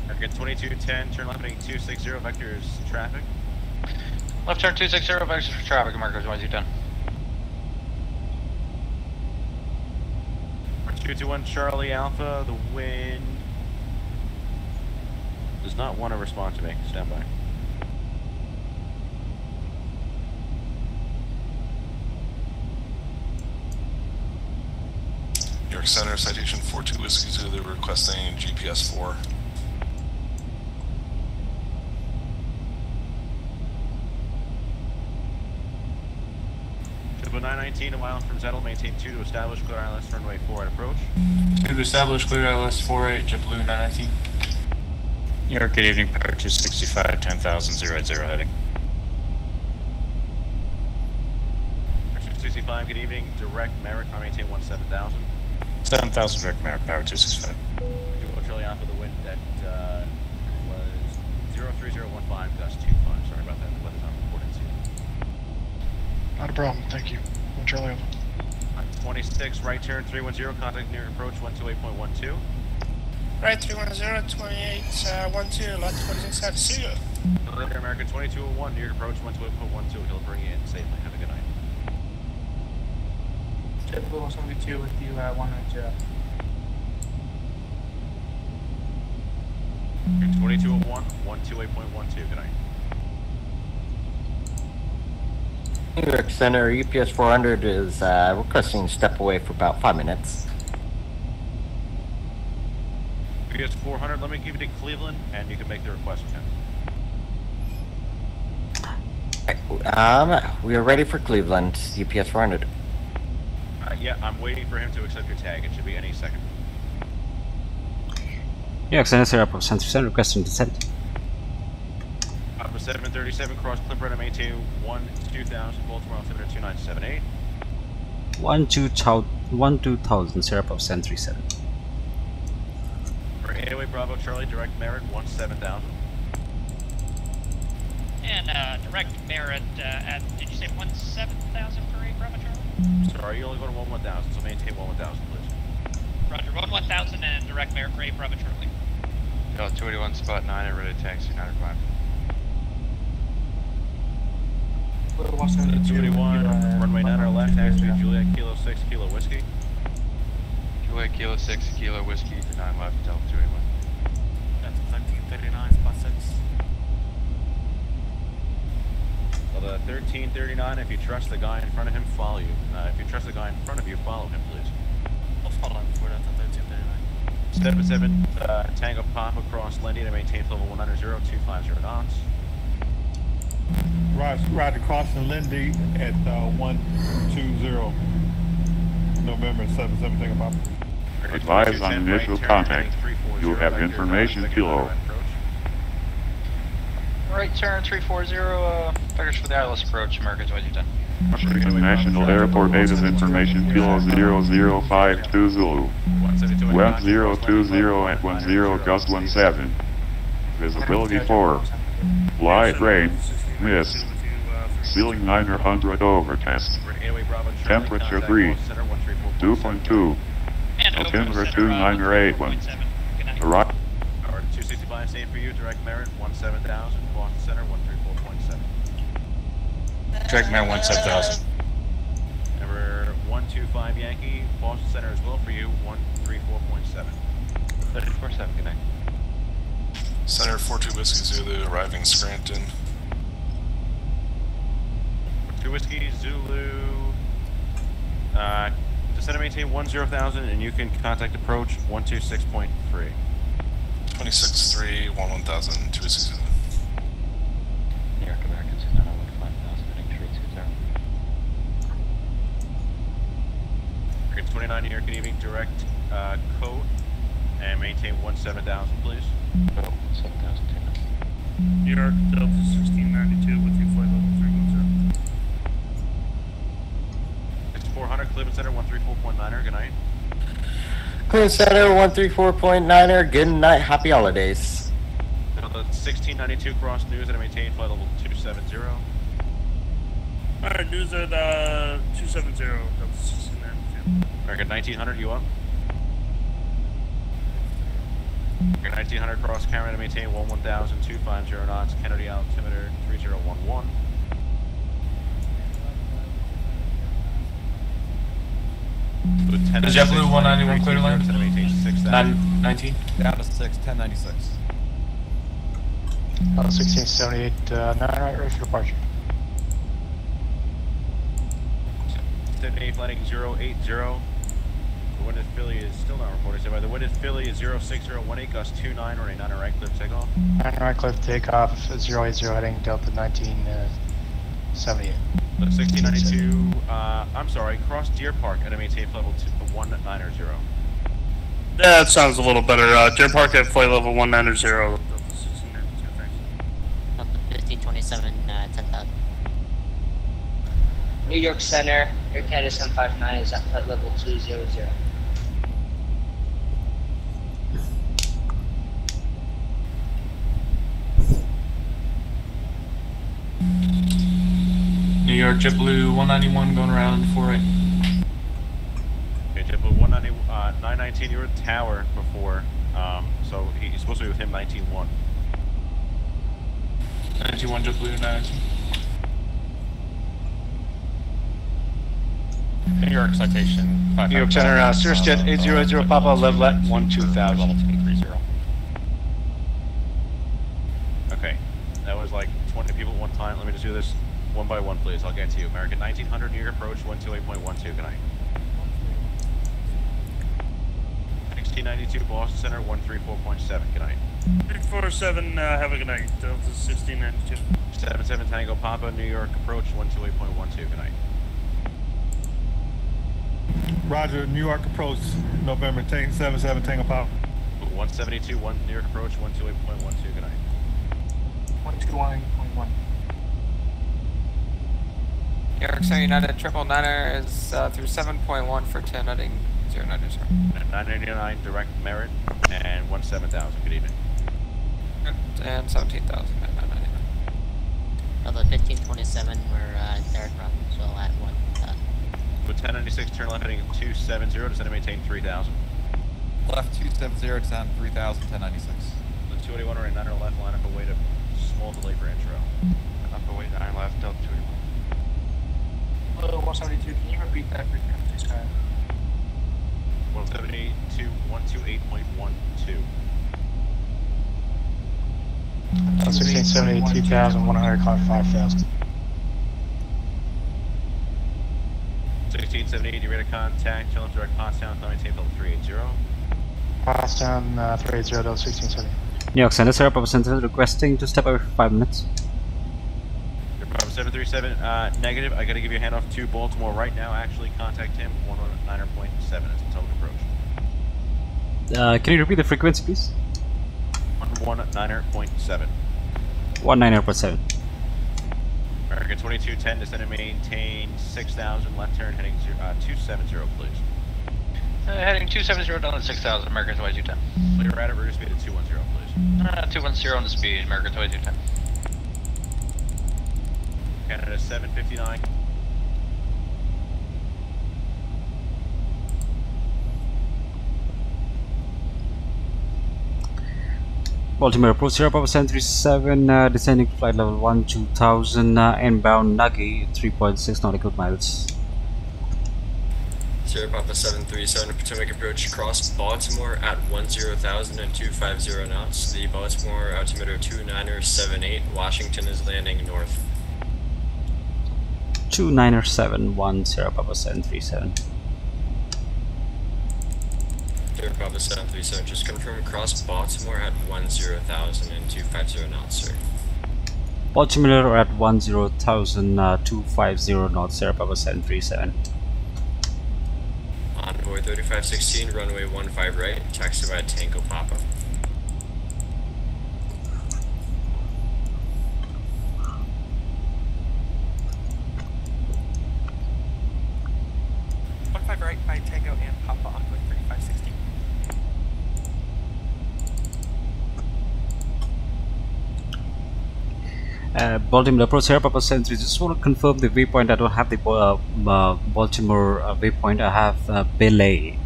Target 2210, turn left heading 260, vectors traffic. Left turn 260, vectors for traffic, America 2210. 221 Charlie Alpha, the wind does not want to respond to me. Stand by. New York Center, citation 42 Whiskey Zulu, requesting GPS 4. Triple 919, a mile from Zettel, maintain 2 to establish clear ILS runway 4 at approach. 2 to establish clear ILS 48, JetBlue 919. New York, good evening, power 265, 10,000, 080 heading. 265, good evening, direct Merrick, I maintain 17,000. 7,000 direct Merrick, power 265. Dual Charlie Alpha, the wind that was 03015, gust 25. Sorry about that, the weather's not reported to you. Not a problem, thank you. One Charlie Alpha. 26, right turn 310, contact near approach 128.12. Right 310, 28, 12, lot 26 out, see you. Later, American 2201, near approach 128.12. He'll bring you in safely. Have a good night. JetBlue 172 with you, 190. 2201, 128.12. Good night. New York Center, UPS 400 is requesting step away for about 5 minutes. UPS 400, let me give you to Cleveland, and you can make the request, Ken. We are ready for Cleveland, UPS 400. Yeah, I'm waiting for him to accept your tag. It should be any second. New York Center, Sierra Pop Center, requesting descent. Alpha 737, cross clip run and maintain 1-2000, Baltimore altimeter 2978. 1-2000, Sierra Pop Center 37. For 808 Bravo Charlie, direct Merritt 17,000. And direct Merritt at, did you say 17,000 for 8 Bravo Charlie? Sorry, you only go to 1-1000, so maintain 1-1000, please. Roger, 1-1000 and direct Merritt for 8 Bravo Charlie. Delta 281 spot 9 at ready taxi 905. 281, runway 9 or left, taxi Juliet Kilo 6 Kilo Whiskey. Juliet Kilo 6 Kilo Whiskey to 9 left, Delta 281. That's 1339, spot 6. Well, the 1339, if you trust the guy in front of him, follow you. If you trust the guy in front of you, follow him, please. I'll follow him for that, 1339. 77 Tango Papa across Lindy to maintain level 190, 250 knots. Right across in Lindy at 120 November 77 Tango Papa. Advise on initial contact. You have information kilo. Right turn 340, vectors for the ILS approach, America 2210. International Airport Basis information kilo 0052 Zulu. 1020 at 10 gust 17. Visibility 4. Light rain. Mist. Ceiling 900 overcast. Temperature 3. 2.2. Altimeter 2981. Arrival. 5, same for you, direct merit, 17,000, Boston Center, 134.7. Direct Merit 17,000. Number 125 Yankee, Boston Center as well for you, 134.7. 34.7, good night. Center 42 Whiskey Zulu arriving Scranton. 2 Whiskey Zulu. Descend and maintain 10,000, and you can contact approach 126.3. 26.3, 11,000, 2 Whiskey Zulu. New York Americans in 5,000, heading 320. Okay, 29 New York Good evening, direct code, and maintain 17,000, please. Oh, 7,000, New York Delta 1692 with you, flight level 310. 6400 Cleveland Center 134.9er, good night. Cleveland Center 134.9er, good night, happy holidays. Delta 1692 cross news and maintain flight level 270. Alright, news at 270, Delta 1692. American 1900, you up? American 1900 cross camera to maintain 11,250 knots, Kennedy altimeter 3011. Is JetBlue 191 clear land? 919. Down to 6, 1096. 1678, 9 right, ready for departure. 78 landing 080. The wind in Philly is still not reported. So by the wind in Philly is 06018, gust 29, running 9 right, clear takeoff. 9 right, clear takeoff, 080 heading Delta 1978. 1692, I'm sorry, cross Deer Park and maintain flight level 190. Yeah, that sounds a little better. Deer Park at flight level 190, Delta 1692, thanks. Delta 1527, 10,000. New York Center, Air Canada 759 is at flight level 200. New York JetBlue 191 going around 48. Okay, JetBlue 919, you were at Tower before, so he's supposed to be with him 19-1. 91 JetBlue 919. New York citation. New York Center, Cirrus Jet 800 Papa, level at 12,000. Level 230. Okay, that was like 20 people at one time. Let me just do this one by one, please. I'll get to you. American 1900, New York approach 128.12. Good night. 1692, Boston Center 134.7. Good night. 347, have a good night. Delta 1692. 77 Tango Papa, New York approach 128.12. Good night. Roger, New York approach, November 77 Tango Papa. 172, New York approach 128.12. Good night. 121.1. New York Center United 999 is through 7.1 for 10 heading 090. 989 direct merit and 17,000. Good evening. And 17,000 at 999. Delta 1527, we're third round, so at 1,000. With 1096, turn left heading 270, descend and maintain 3,000. Left 270, down 3,000, 1096. The 281 right 9 left, line up away to small delay for intro. Up away 9 left, Delta 281. 172, can you repeat that frequency, Sky? 172, 128.12. 1678, 2,100, climb 5,000. 1678, you ready to contact, challenge direct Pottstown, maintain level 380. Pottstown 380, Delta 1670. New York Center, Sarah Papa Center requesting to step over for 5 minutes. Bravo 737, negative. I gotta give you a handoff to Baltimore right now. Actually, contact him 119.7 as a total approach. Can you repeat the frequency, please? 119.7. 190.7. American 2210, descend and maintain 6,000, left turn heading 270, please. Heading 270 down to 6,000, American 2210. Clear at it, reduce speed at 210, please. 210 on the speed, American 2210. Canada 759. Baltimore approach Sierra Papa 737, descending to flight level 2000, inbound Nagi, 3.6 nautical miles. Sierra Papa 737, Potomac approach cross Baltimore at 10,000 and 250 knots. The Baltimore altimeter 2978, Washington is landing north. 2971, Sierra Papa 737. Sierra Papa 737, just confirm cross Baltimore at 10,000 and 250 knots, sir. Baltimore at 10,000, 250 knots, Sierra Papa 737. Envoy 3516, runway 15 right, taxi by Tango Papa. Right by Tango and Papa Envoy 3516. Baltimore approach Sierra Papa 73. Just want to confirm the waypoint. I don't have the Baltimore waypoint. I have Belay.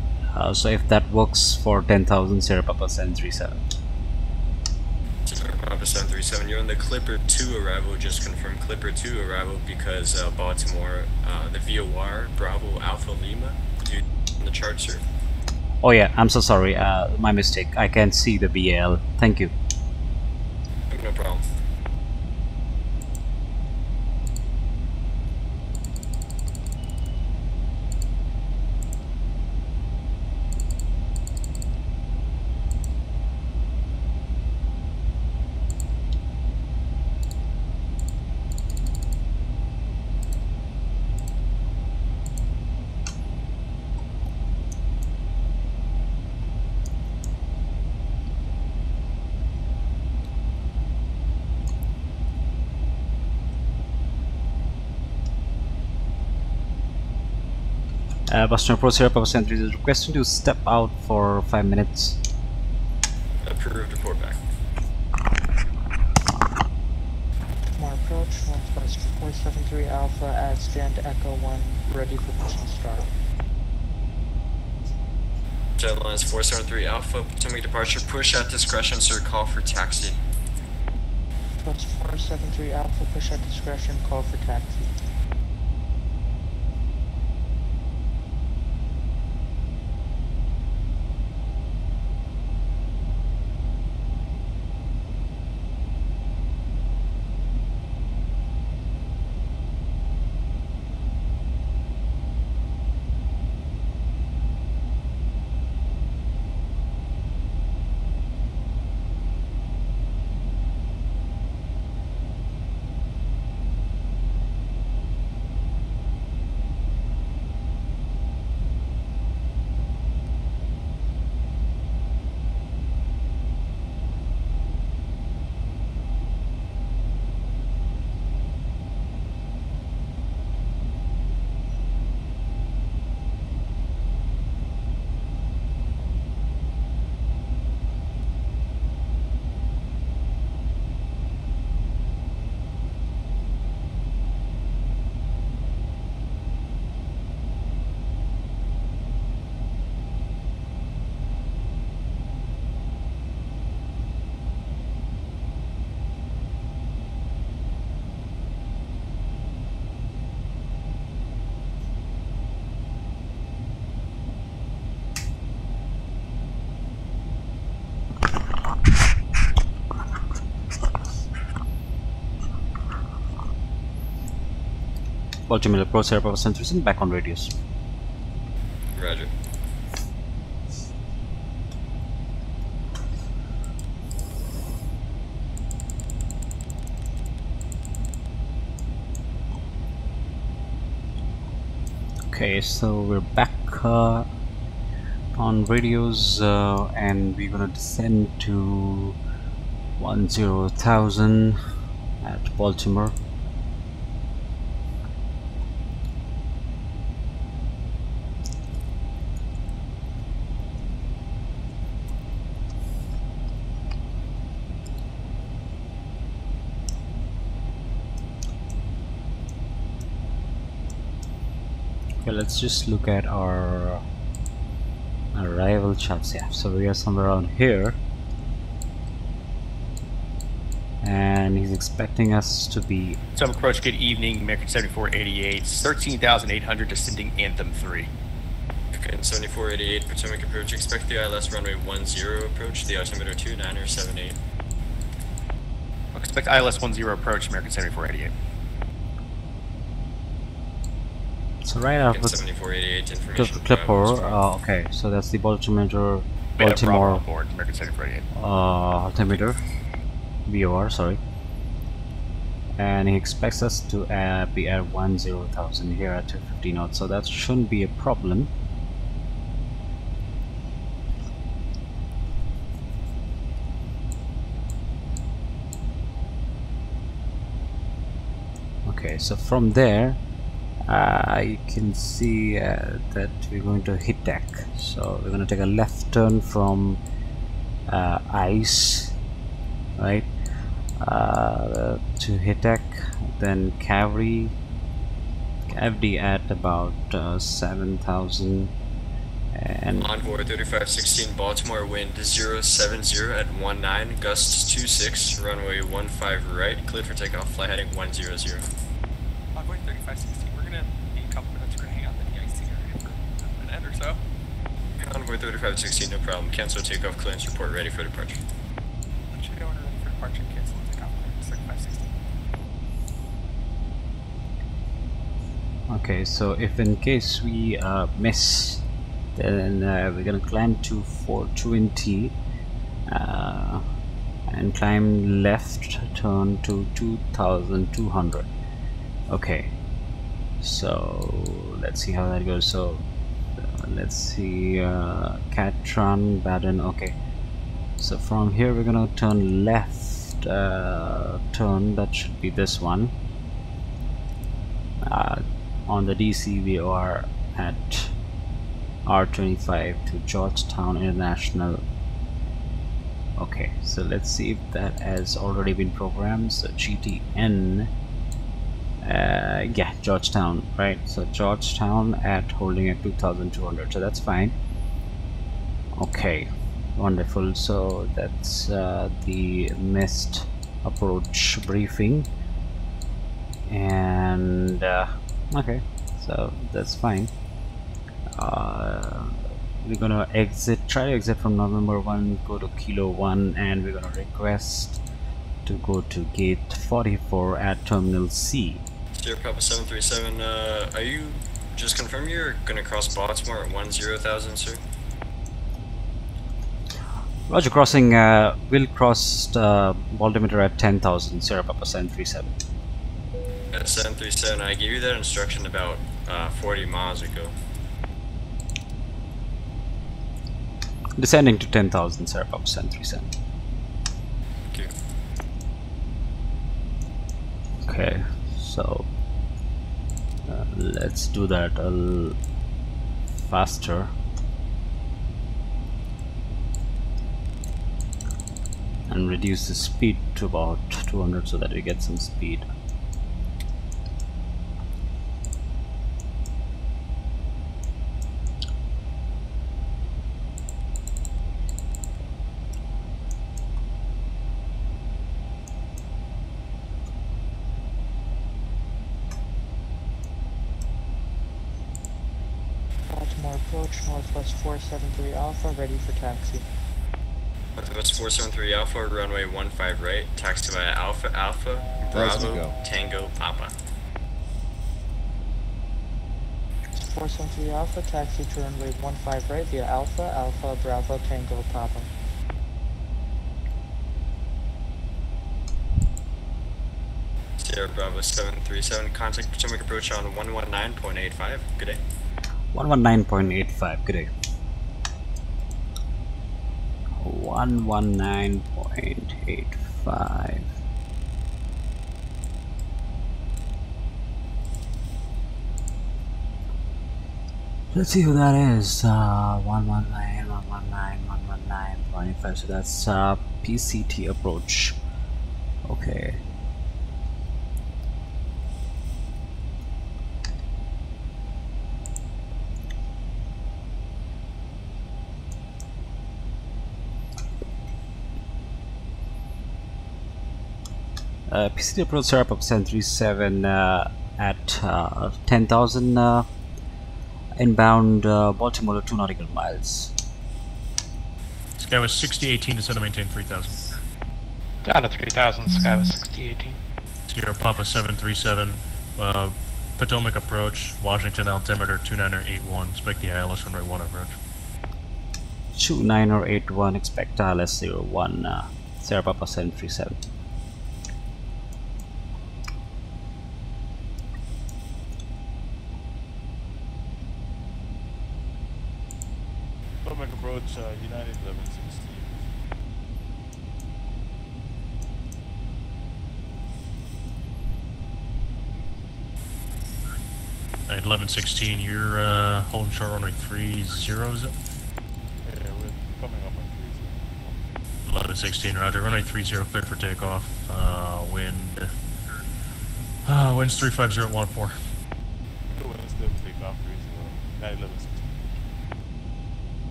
So if that works for 10,000, Sierra Papa 737. Sierra Papa 737, you're on the Clipper 2 arrival. Just confirm Clipper 2 arrival because Baltimore, the VOR Bravo Alpha Lima, you on the chart, sir. Oh yeah, I'm so sorry. My mistake. I can't see the BL. Thank you. No problem. Boston Pro Sierra Papa 73 is requesting to step out for 5 minutes. Approved, report back. More approach, 1+473 Alpha at stand Echo 1, ready for push and start. Jet lines 473 Alpha, Potomac departure, push at discretion, sir, call for taxi. +473 Alpha, push at discretion, call for taxi. Baltimore Pro Sierra Papa 73 back on radius. Roger. Okay, so we're back on radios and we're gonna descend to 10,000 at Baltimore. Okay, let's just look at our arrival charts. Yeah, so we are somewhere around here. and he's expecting us to be. Sub approach, good evening, American 7488, 13,800, descending Anthem 3. Okay, 7488, Potomac approach, expect the ILS runway 10 approach, the altimeter 2978. Expect ILS 10 approach, American 7488. So right after 7488 information. Clipper, okay, so that's the altimeter, Baltimore board, American 7488. Altimeter, VOR, sorry. And he expects us to be at 10,000 here at 250 knots, so that shouldn't be a problem. Okay, so from there you can see that we're going to hit deck. So we're going to take a left turn from ice, right, to hit deck, then cavity at about 7,000, and Envoy 3516 Baltimore, wind 070 at 19, gusts 26, runway 15 right, cleared for takeoff, flight heading 100. Envoy 3516, we're gonna in a couple minutes, we're gonna hang out in the IC area for a minute or so. Envoy 3516, no problem, cancel takeoff, clearance report ready for departure. Should go order ready for departure, cancel and takeoff, 3516. okay, so if in case we miss, then we're gonna climb to 420 and climb left turn to 2,200. Okay, so let's see how that goes. So let's see, Catron, Baden. Okay, so from here we're gonna turn left turn, that should be this one. On the DC we are at R25 to Georgetown International. Okay, so let's see if that has already been programmed. So GTN, yeah, Georgetown, right? So Georgetown at holding at 2,200, so that's fine. Okay, wonderful. So that's the missed approach briefing, and okay, so that's fine. We're gonna try to exit from November 1, go to Kilo 1, and we're gonna request to go to gate 44 at Terminal C. Dear Papa 737, are you just confirm you're gonna cross Baltimore at 10,000, sir? Roger, crossing. We'll cross altimeter at 10,000, Sierra Papa 737. At 737, I gave you that instruction about 40 miles ago. Descending to 10,000, Sierra Papa 737. Thank you. Okay, so let's do that a little faster. And reduce the speed to about 200 so that we get some speed. Baltimore approach, Northwest 473 Alpha, ready for taxi. Northwest 473 Alpha, runway 15 right, taxi via Alpha Alpha, Bravo, Tango, Papa. 473 Alpha, taxi to runway 15 right via Alpha Alpha, Bravo, Tango, Papa. Sierra Bravo 737, contact Potomac approach on 119.85. Good day. 119.85. Good day. 119.85. Let's see who that is. 119.85. So that's PCT approach. Okay. PCT approach Sierra Papa 737 at 10,000 inbound Baltimore to 2 nautical miles. Sky was 6018 to set and maintain 3,000. Down to 3,000, Sky was 6018. Sierra Papa 737, Potomac approach, Washington altimeter 2981, expect the ILS runway 1 approach. 2981, expect ILS 01, Sierra Papa 737. Potomac approach, United 1116. 1116, you're holding short runway 30, is it? Yeah, we're coming up on 1116, roger. Runway 30 clear for takeoff. Wind's 350 at 14. The wind still takeoff 30, United 1116.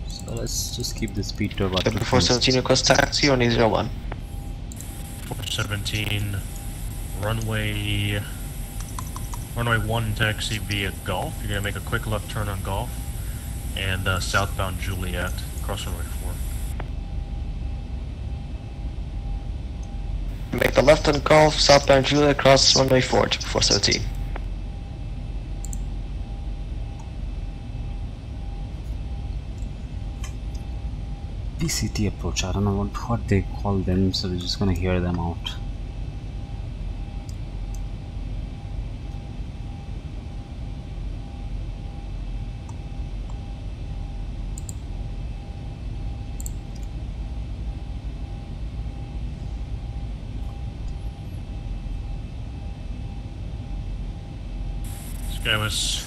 So let's just keep the speed to about 417 request taxi on A01. 417, runway 1 taxi via Gulf. You're going to make a quick left turn on Gulf and southbound Juliet, cross runway 4. Make the left on Gulf, southbound Juliet, cross runway 4 to 417. PCT approach, I don't know what they call them, so we're just gonna hear them out. Sky was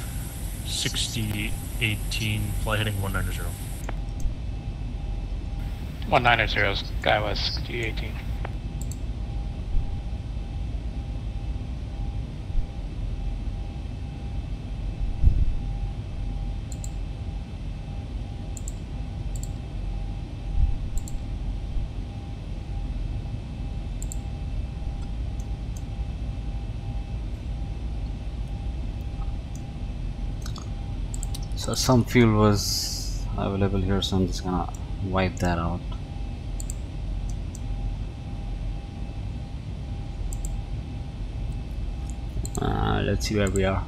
6018, fly heading 190. 190, Sky was 6018. So some fuel was available here, so I'm just gonna wipe that out. Let's see where we are.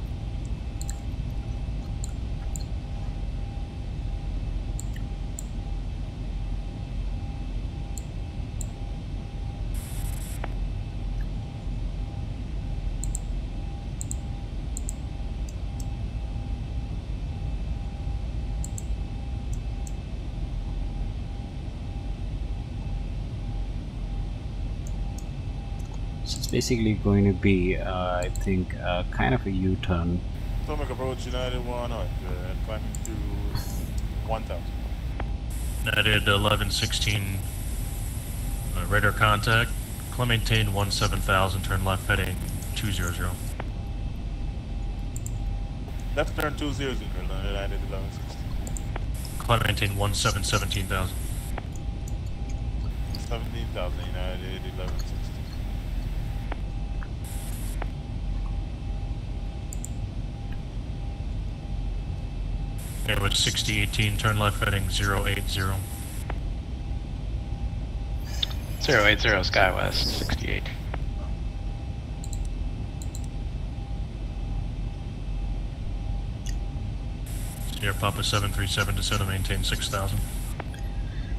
So it's basically going to be, I think, kind of a U-turn. Potomac approach, United 100, climbing to 1000. United 1116, radar contact, climb maintain 17,000, turn left heading 200. Left turn 200, United 1116. Climb maintain 17,000. 17,000, United 1116. Air with 6018, turn left heading 080. 080, Sky West 68. Sierra Papa 737 to set and maintain 6,000.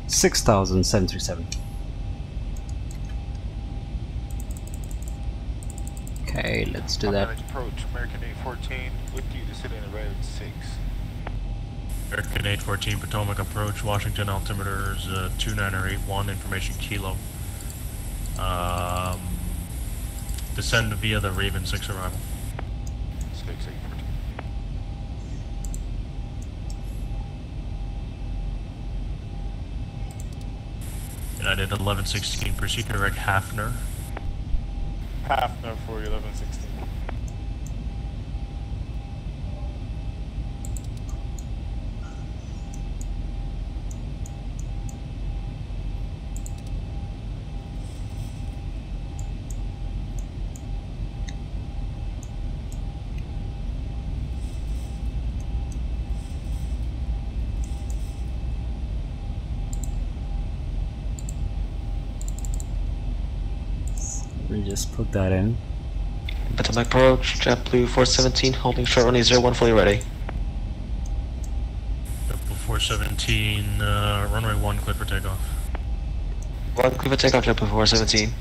6,737. Okay, let's do that. Approach, American 814, with you to sit in a red 6. American 814, Potomac approach, Washington altimeters 2981, information kilo. Descend via the Raven 6 arrival. 6814. United 1116, proceed to direct Hafner. Hafner for 1116. just put that in. Potomac approach, JetBlue 417, holding short runway 01, fully ready. JetBlue 417, runway 1, clear for takeoff. 1, clear for takeoff, JetBlue 417.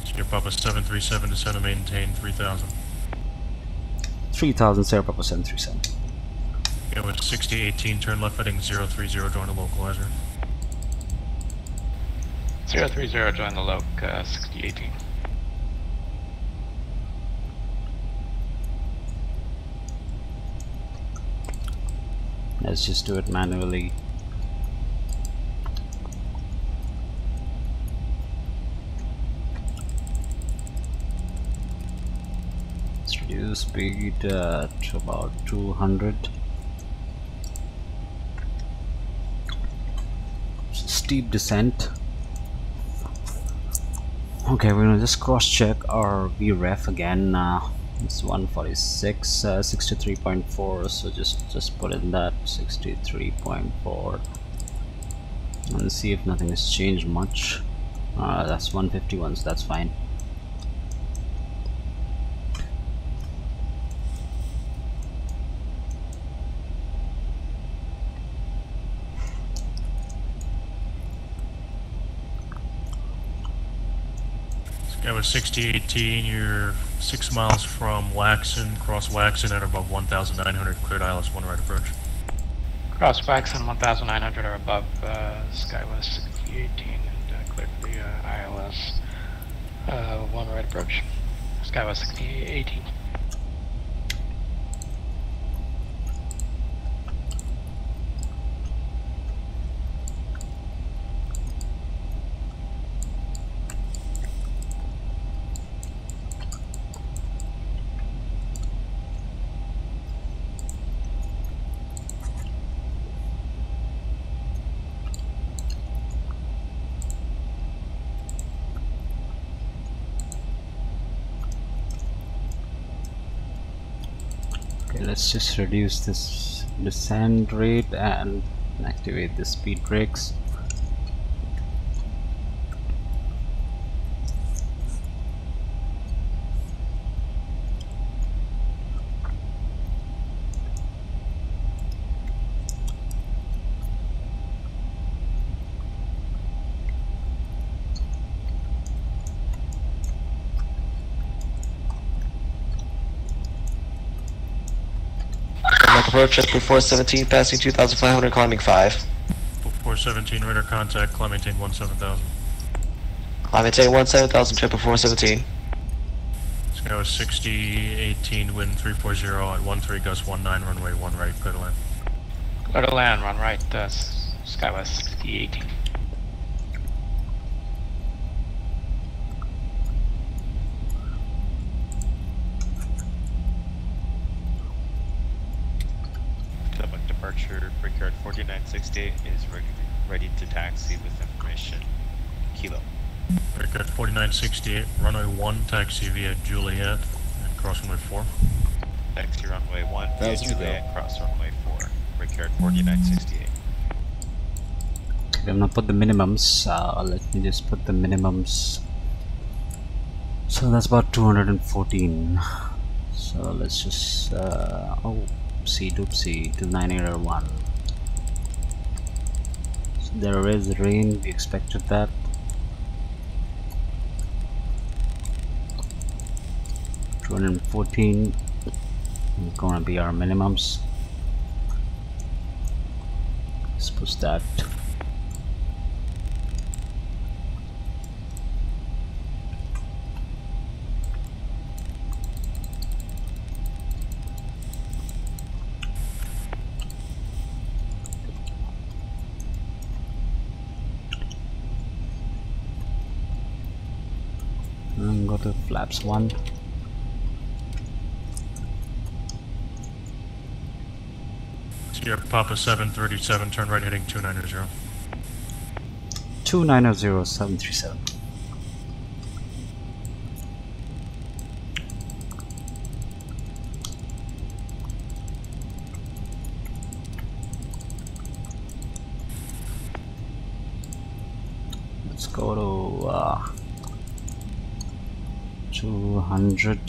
Sierra Papa 737, descend and maintain 3000. 3000, Sierra Papa 737. Yeah, with 6018, turn left heading 030, join the localizer. 030, join the loc, 6018. Let's just do it manually. Let's reduce speed to about 200. Steep descent. Okay, we're gonna just cross-check our VREF again. It's 146, 63.4. So just put in that 63.4 and see if nothing has changed much. That's 151, so that's fine. Yeah, with 6018, you're 6 miles from Waxon, cross Waxon at above 1900, cleared ILS 1 right approach. Cross Waxon 1900 or above, Skywest 6018 and clear for the ILS 1 right approach. Skywest 6018. Let's just reduce this descent rate and activate the speed brakes. Approach JetBlue 417, passing 2500, climbing 5. 417, radar contact, climb maintain 17000. Climb maintain 17000, JetBlue 417. Skywest 6018, wind 340 at 13, gust 19, runway 1 right, clear to land. Clear to land, run right, Skywest 6018. Departure, Brickyard 4968 is ready to taxi with information. Kilo. Brickyard 4968, runway 1, taxi via Juliet, and cross runway 4. Taxi runway 1 via Juliet, cross runway 4. Brickyard 4968. Okay, I'm gonna put the minimums. Let me just put the minimums. So that's about 214. So let's just oh, doopsie 2981. So there is rain, we expected that. $214 is gonna be our minimums. Let's push that. And go to flaps 1. Sierra Papa 737, turn right heading 290. 290 737. Let's go to 200.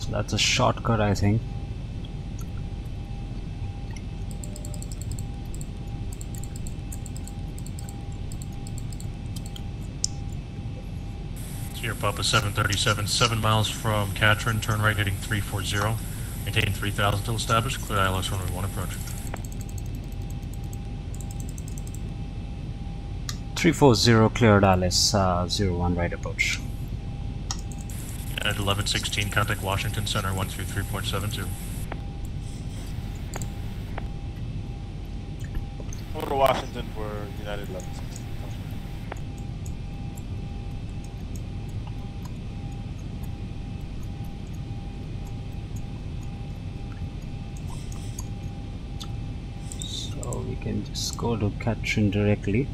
So that's a shortcut, I think. Sierra Papa 737, 7 miles from Katrin, turn right heading 340. Maintain 3000 till established, clear ILS runway 1 approach. 340 cleared ILS 01 right approach. At 11:16, contact Washington Center 133.72. Over to Washington for United 1116. So we can just go to Katrin directly.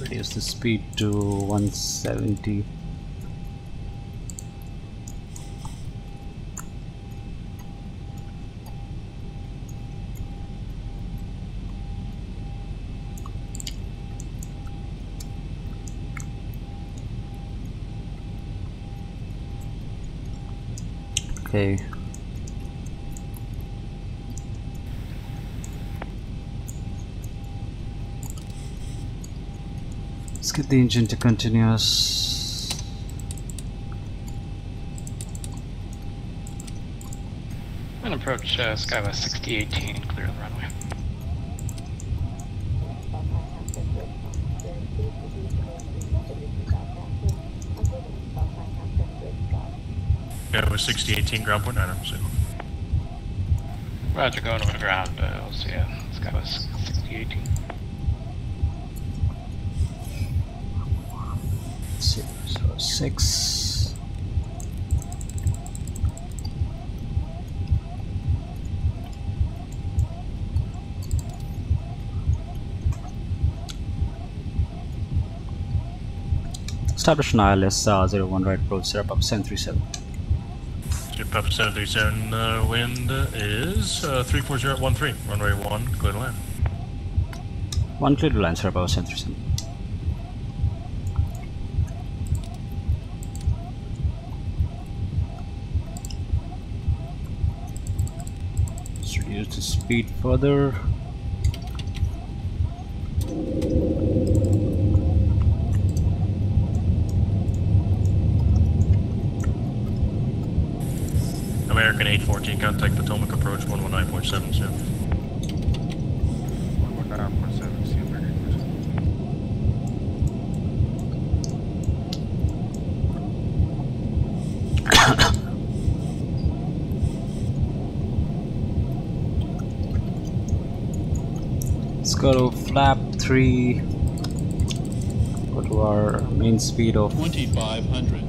Reduce the speed to 170. Okay. Let's get the engine to continuous. And approach Skywest 6018 and clear the runway. Yeah, it was 6018 ground point 9, so. Roger, going over the ground, I'll see ya. Skywest 6018. 6. Establish an ILS 01 right approach, Sierra Papa 737. Sierra Papa 737, wind is 34013, runway 1, clear to land. 1 clear to land, Sierra Papa 737. Let's reduce the speed further. American 814, contact Potomac approach 119.72. 119.72, American. Let's go to flap 3. Go to our main speed of 2500.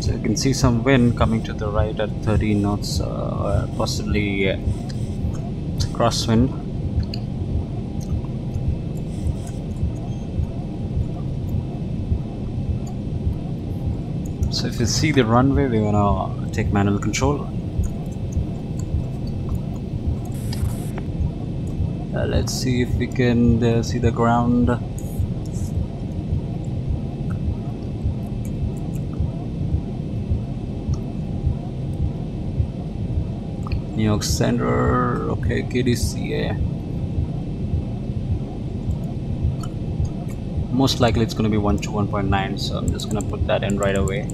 So you can see some wind coming to the right at 30 knots, possibly crosswind. So if you see the runway, we're gonna take manual control. Let's see if we can see the ground. New York Center, okay, KDCA. Most likely it's going to be 121.9, so I'm just going to put that in right away.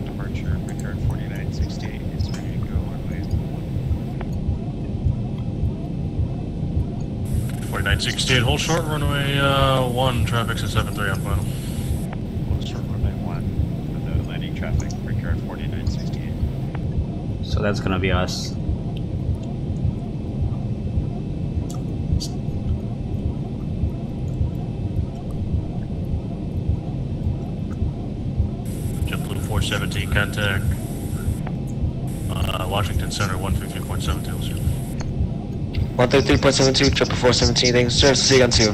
Departure, return 4968 is ready to go runway 4968, hold short, runway 1, traffic's at 73 on final. Hold short runway 1 for the landing traffic, return 4968. So that's gonna be us. JetBlue 417, contact Washington Center 115.720. 133.72, triple 417, thanks, sir. See you on 2.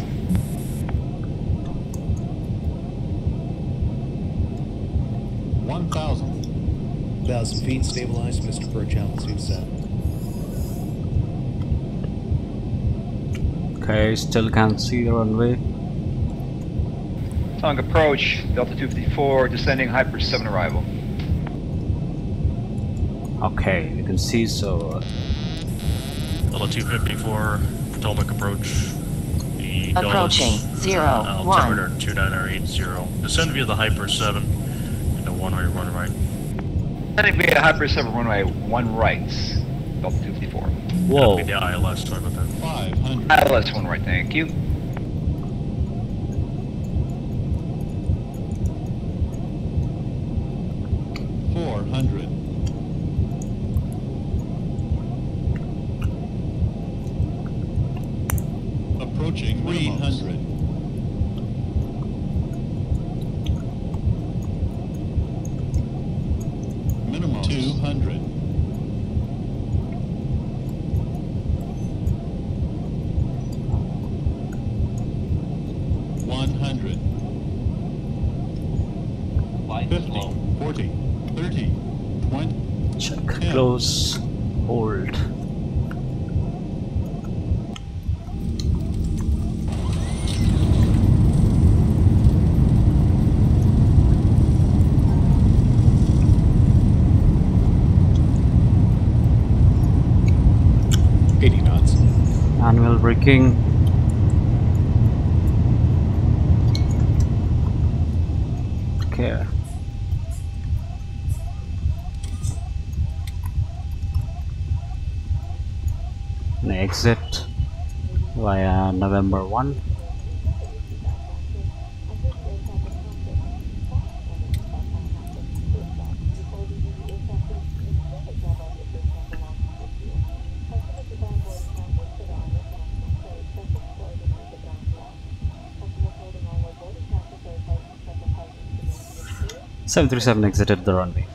1,000 feet, stabilized, Mr. Birch, altitude set. Okay, still can't see the runway. Tongue approach, Delta 254, descending Hyper 7 arrival. Okay, you can see, so Delta 254, Potomac approach. The Approaching, 0, 1. altimeter 29080. Descend via the Hyper 7 into 1-way run right. Descending via Hyper 7 runway 1 right, Delta 254. Whoa. That'd be the ILS, sorry about that. 500. ILS 1 right, thank you. Approaching 300. Minimum 200. Light 50, 40, 30, 20. check, 10. close, hold. Manual braking. Okay. And exit via November 1. Seven 37 exited the runway.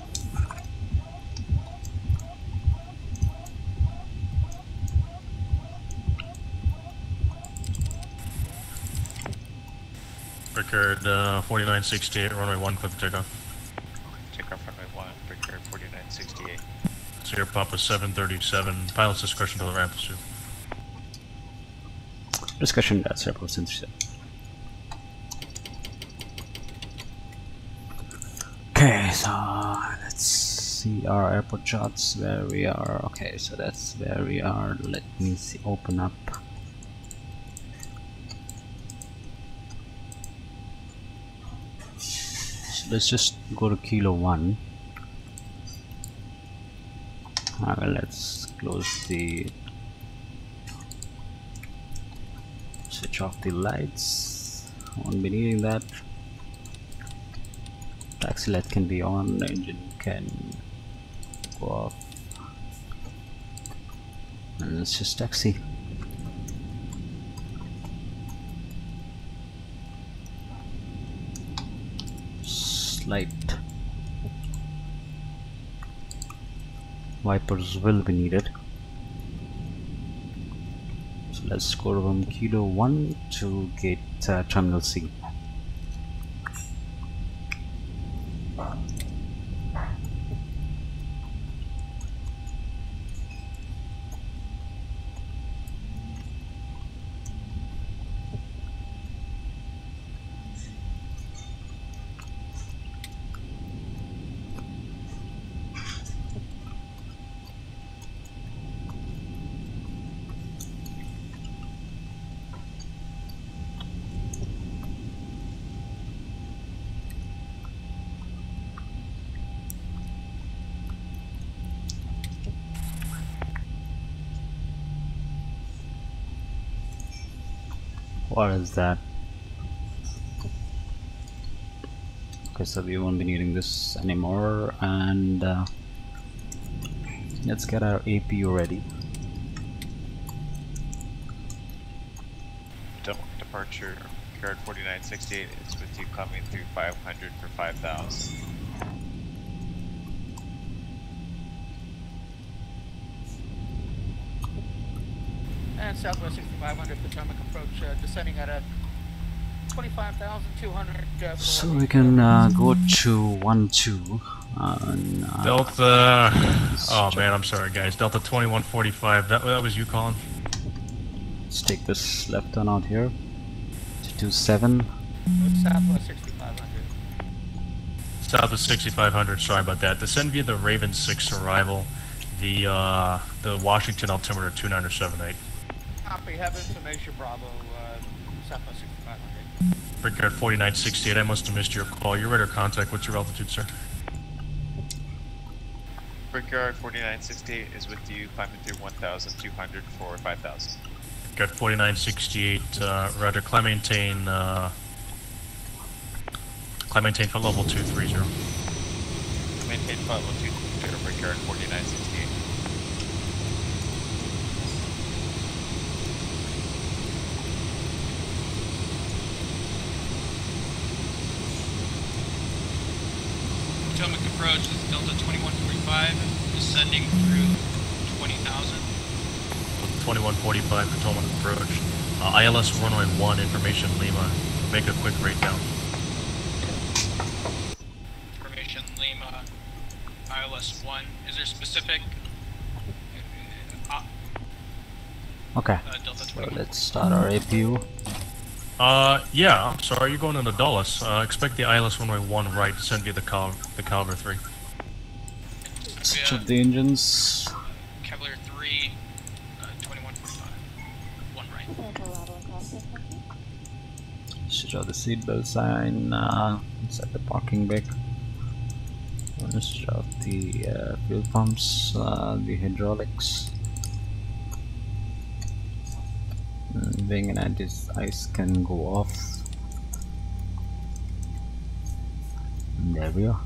Record 4968, runway 1, clear for takeoff. Takeoff runway 1, return 4968. Sierra Papa 737, pilot's discretion to the ramp pursuit. Discussion that's airport sensor. Okay, so let's see our airport shots where we are. Okay, so that's where we are. Let me see, open up. So let's just go to Kilo 1. Well, let's close the switch off the lights. Won't be needing that. Taxi light can be on, engine can go off, and let's just taxi. Slight wipers will be needed. So let's go from Kilo 1 to gate Terminal C. What is that? Okay, so we won't be needing this anymore, and let's get our APU ready. Departure, card 4968 is with you coming through 500 for 5,000. And Southwest 6500 Potomac approach, descending at a 25,200. So we can go to 1-2 on Delta. Oh man, I'm sorry guys. Delta 2145. That was you, Colin. Let's take this left turn out here. 227. Southwest 6500. Southwest 6500. Sorry about that. Descend via the Raven 6 arrival. The Washington altimeter 2978. Copy. Have information. Bravo. Southwest 6500. Brickyard 4968. I must have missed your call. Your radar contact. What's your altitude, sir? Brickyard 4968 is with you climbing through 1,200 for 5,000. Got 4968, rather climb maintain for level 230. Maintain flight level 230, Brickyard 4968. Potomac approach is Delta 2145, descending through 20,000. 2145 Potomac approach. ILS runway 1, information Lima. Make a quick rate down. Information Lima, ILS 1. Is there specific? Okay. Delta So let's start our APU. Yeah, I'm sorry, you're going into Dulles. Expect the ILS runway 1 right, descend via the Caliber 3. Switch up the engines. Cavalier 3, 2145. 1 right. Switch out the seatbelt sign. Set the parking brake. Switch out the fuel pumps, the hydraulics. Wing and anti-ice can go off. And there we are.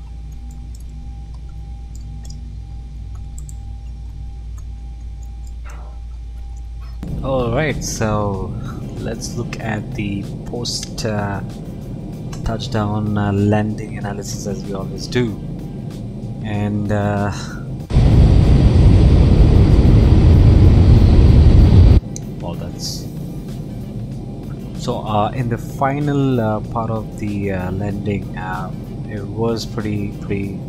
Alright, so let's look at the post touchdown landing analysis as we always do. And all that's so in the final part of the landing, it was pretty you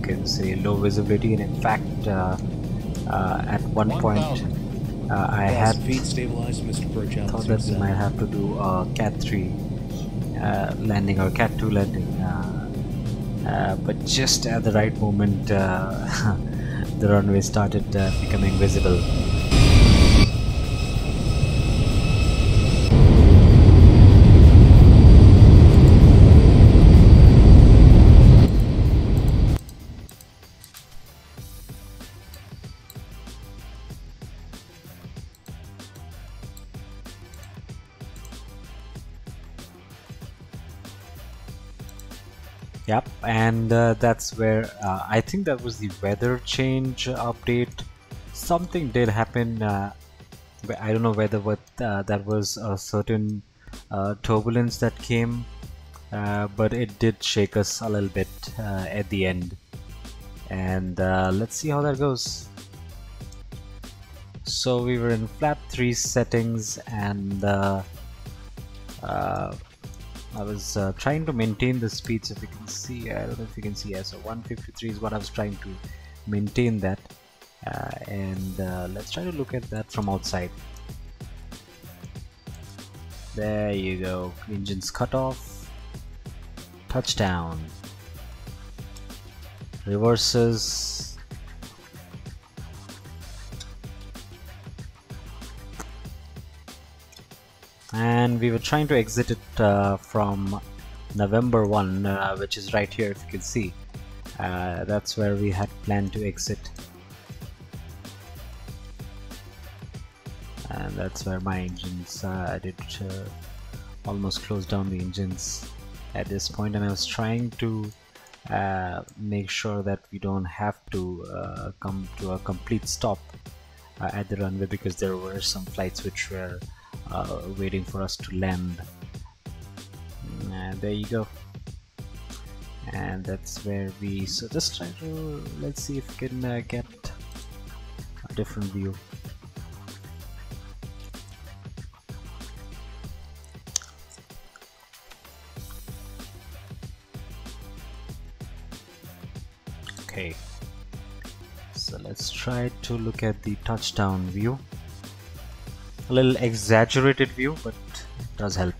can say low visibility, and in fact at one point I had thought that we might have to do a Cat 3 landing or Cat 2 landing, but just at the right moment the runway started becoming visible. Yep, and that's where I think that was the weather change update. Something did happen. I don't know whether that was a certain turbulence that came, but it did shake us a little bit at the end. And let's see how that goes. So we were in flap 3 settings, and I was trying to maintain the speeds. If you can see, I don't know if you can see. Yeah, so 153 is what I was trying to maintain that, and let's try to look at that from outside. There you go. Engines cut off. Touchdown. Reverses. And we were trying to exit it from November 1, which is right here, if you can see. That's where we had planned to exit. and that's where my engines I did almost close down the engines at this point, and I was trying to make sure that we don't have to come to a complete stop at the runway, because there were some flights which were waiting for us to land. And there you go, and that's where we just try to, let's see if we can get a different view. Okay, so let's try to look at the touchdown view. A little exaggerated view, but it does help.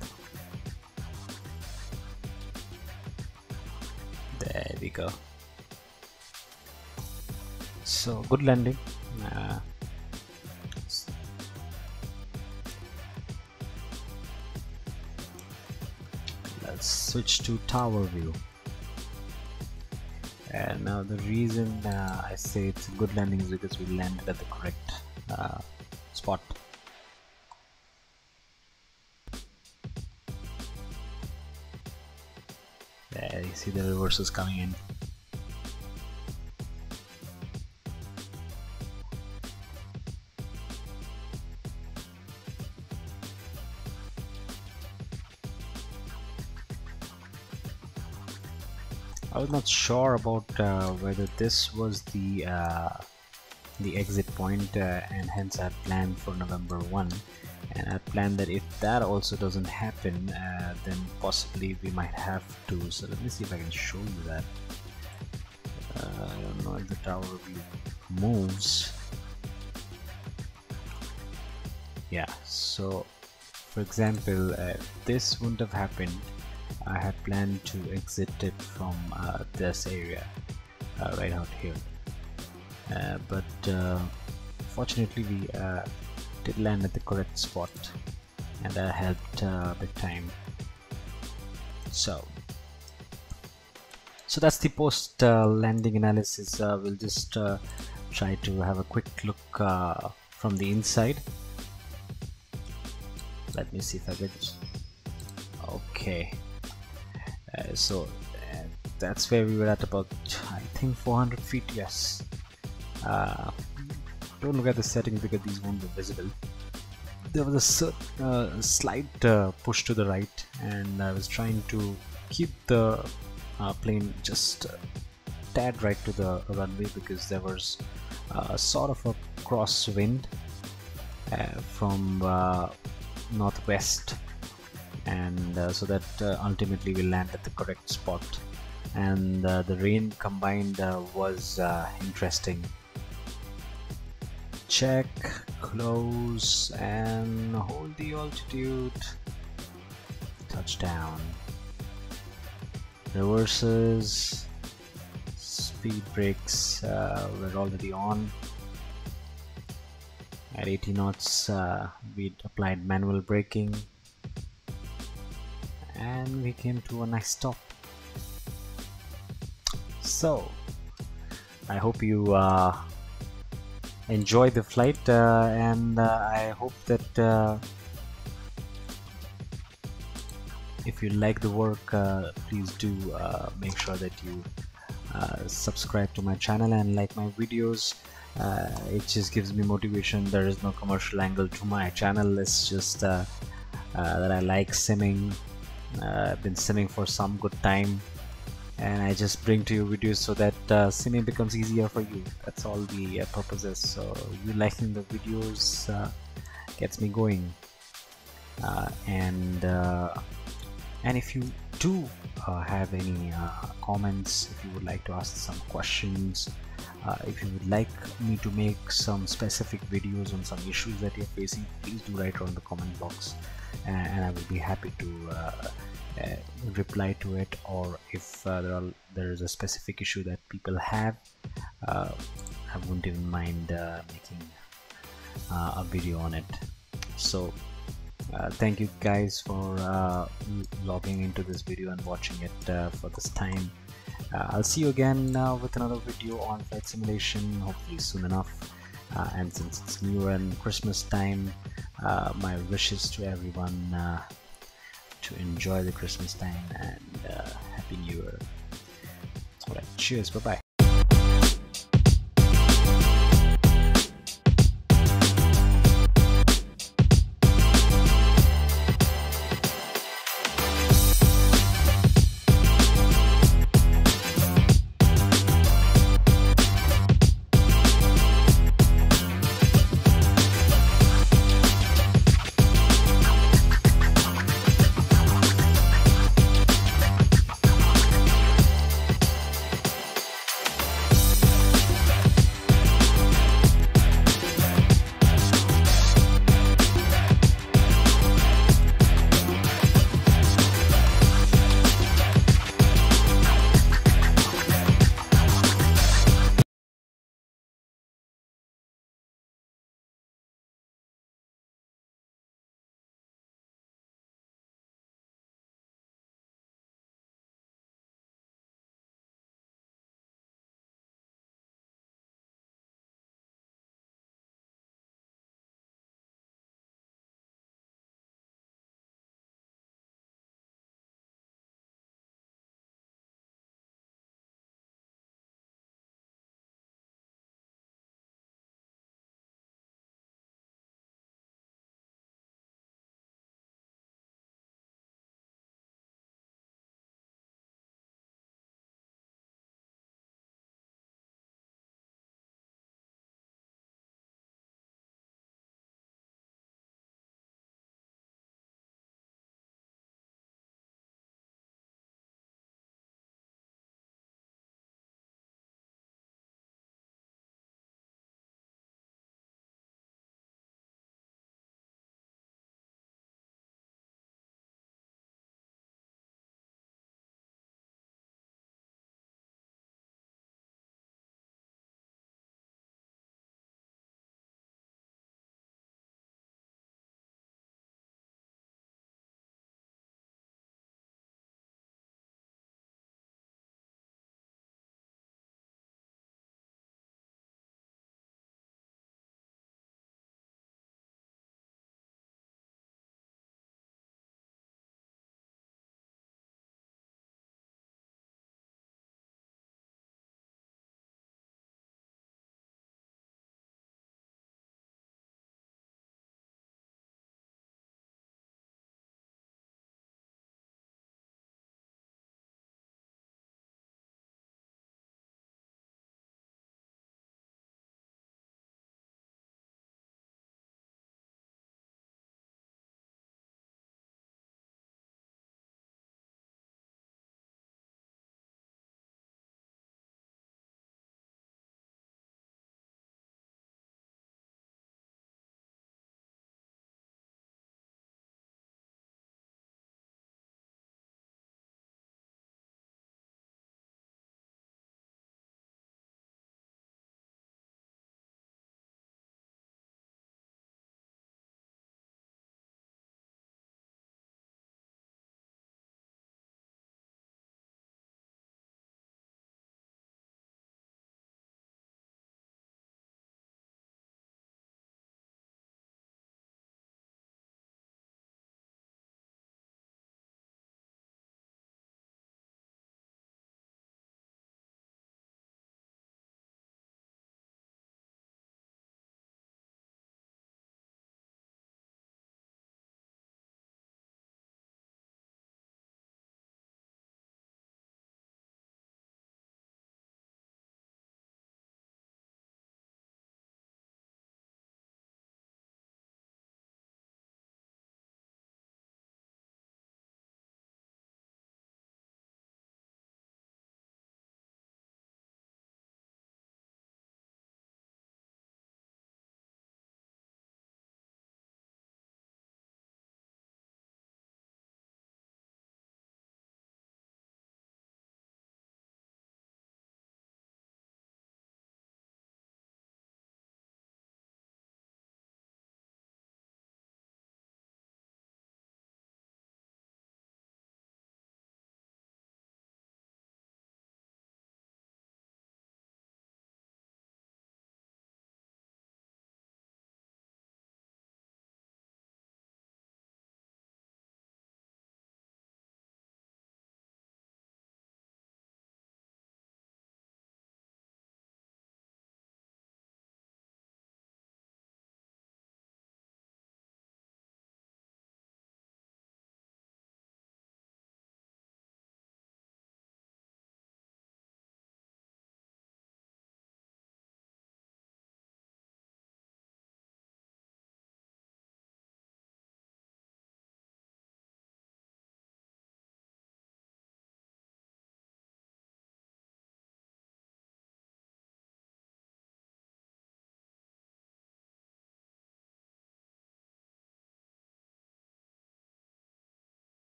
There we go. So good landing. Let's switch to tower view. And now the reason I say it's a good landing is because we landed at the correct spot. There you see the reverses coming in. I was not sure about whether this was the exit point, and hence I planned for November 1, and I planned that if that also doesn't happen, then possibly we might have to. So let me see if I can show you that. I don't know if the tower view moves. Yeah, so for example, this wouldn't have happened. I had planned to exit it from this area right out here, but fortunately we did land at the correct spot, and that helped big time. So that's the post landing analysis. We'll just try to have a quick look from the inside. Let me see if I get this. Okay. So that's where we were at, about I think 400 feet. Yes. Don't look at the settings because these won't be visible. There was a slight push to the right, and I was trying to keep the plane just tad right to the runway, because there was sort of a crosswind from northwest, and so that ultimately we land at the correct spot, and the rain combined was interesting. Check, close, and hold the altitude. Touchdown. Reverses, speed brakes were already on. At 80 knots we applied manual braking, and we came to a nice stop. So I hope you enjoy the flight, and I hope that if you like the work, please do make sure that you subscribe to my channel and like my videos. It just gives me motivation. There is no commercial angle to my channel. It's just that I like simming. I've been simming for some good time, and I just bring to you videos so that simming becomes easier for you. That's all the purpose is. So you liking the videos gets me going, and if you do have any comments, if you would like to ask some questions, if you would like me to make some specific videos on some issues that you're facing, please do write on the comment box, and I will be happy to reply to it. Or if there is a specific issue that people have, I wouldn't even mind making a video on it. So thank you guys for logging into this video and watching it for this time. I'll see you again with another video on flight simulation, hopefully soon enough. and since it's New Year and Christmas time, my wishes to everyone to enjoy the Christmas time and Happy New Year. Alright, cheers, bye bye.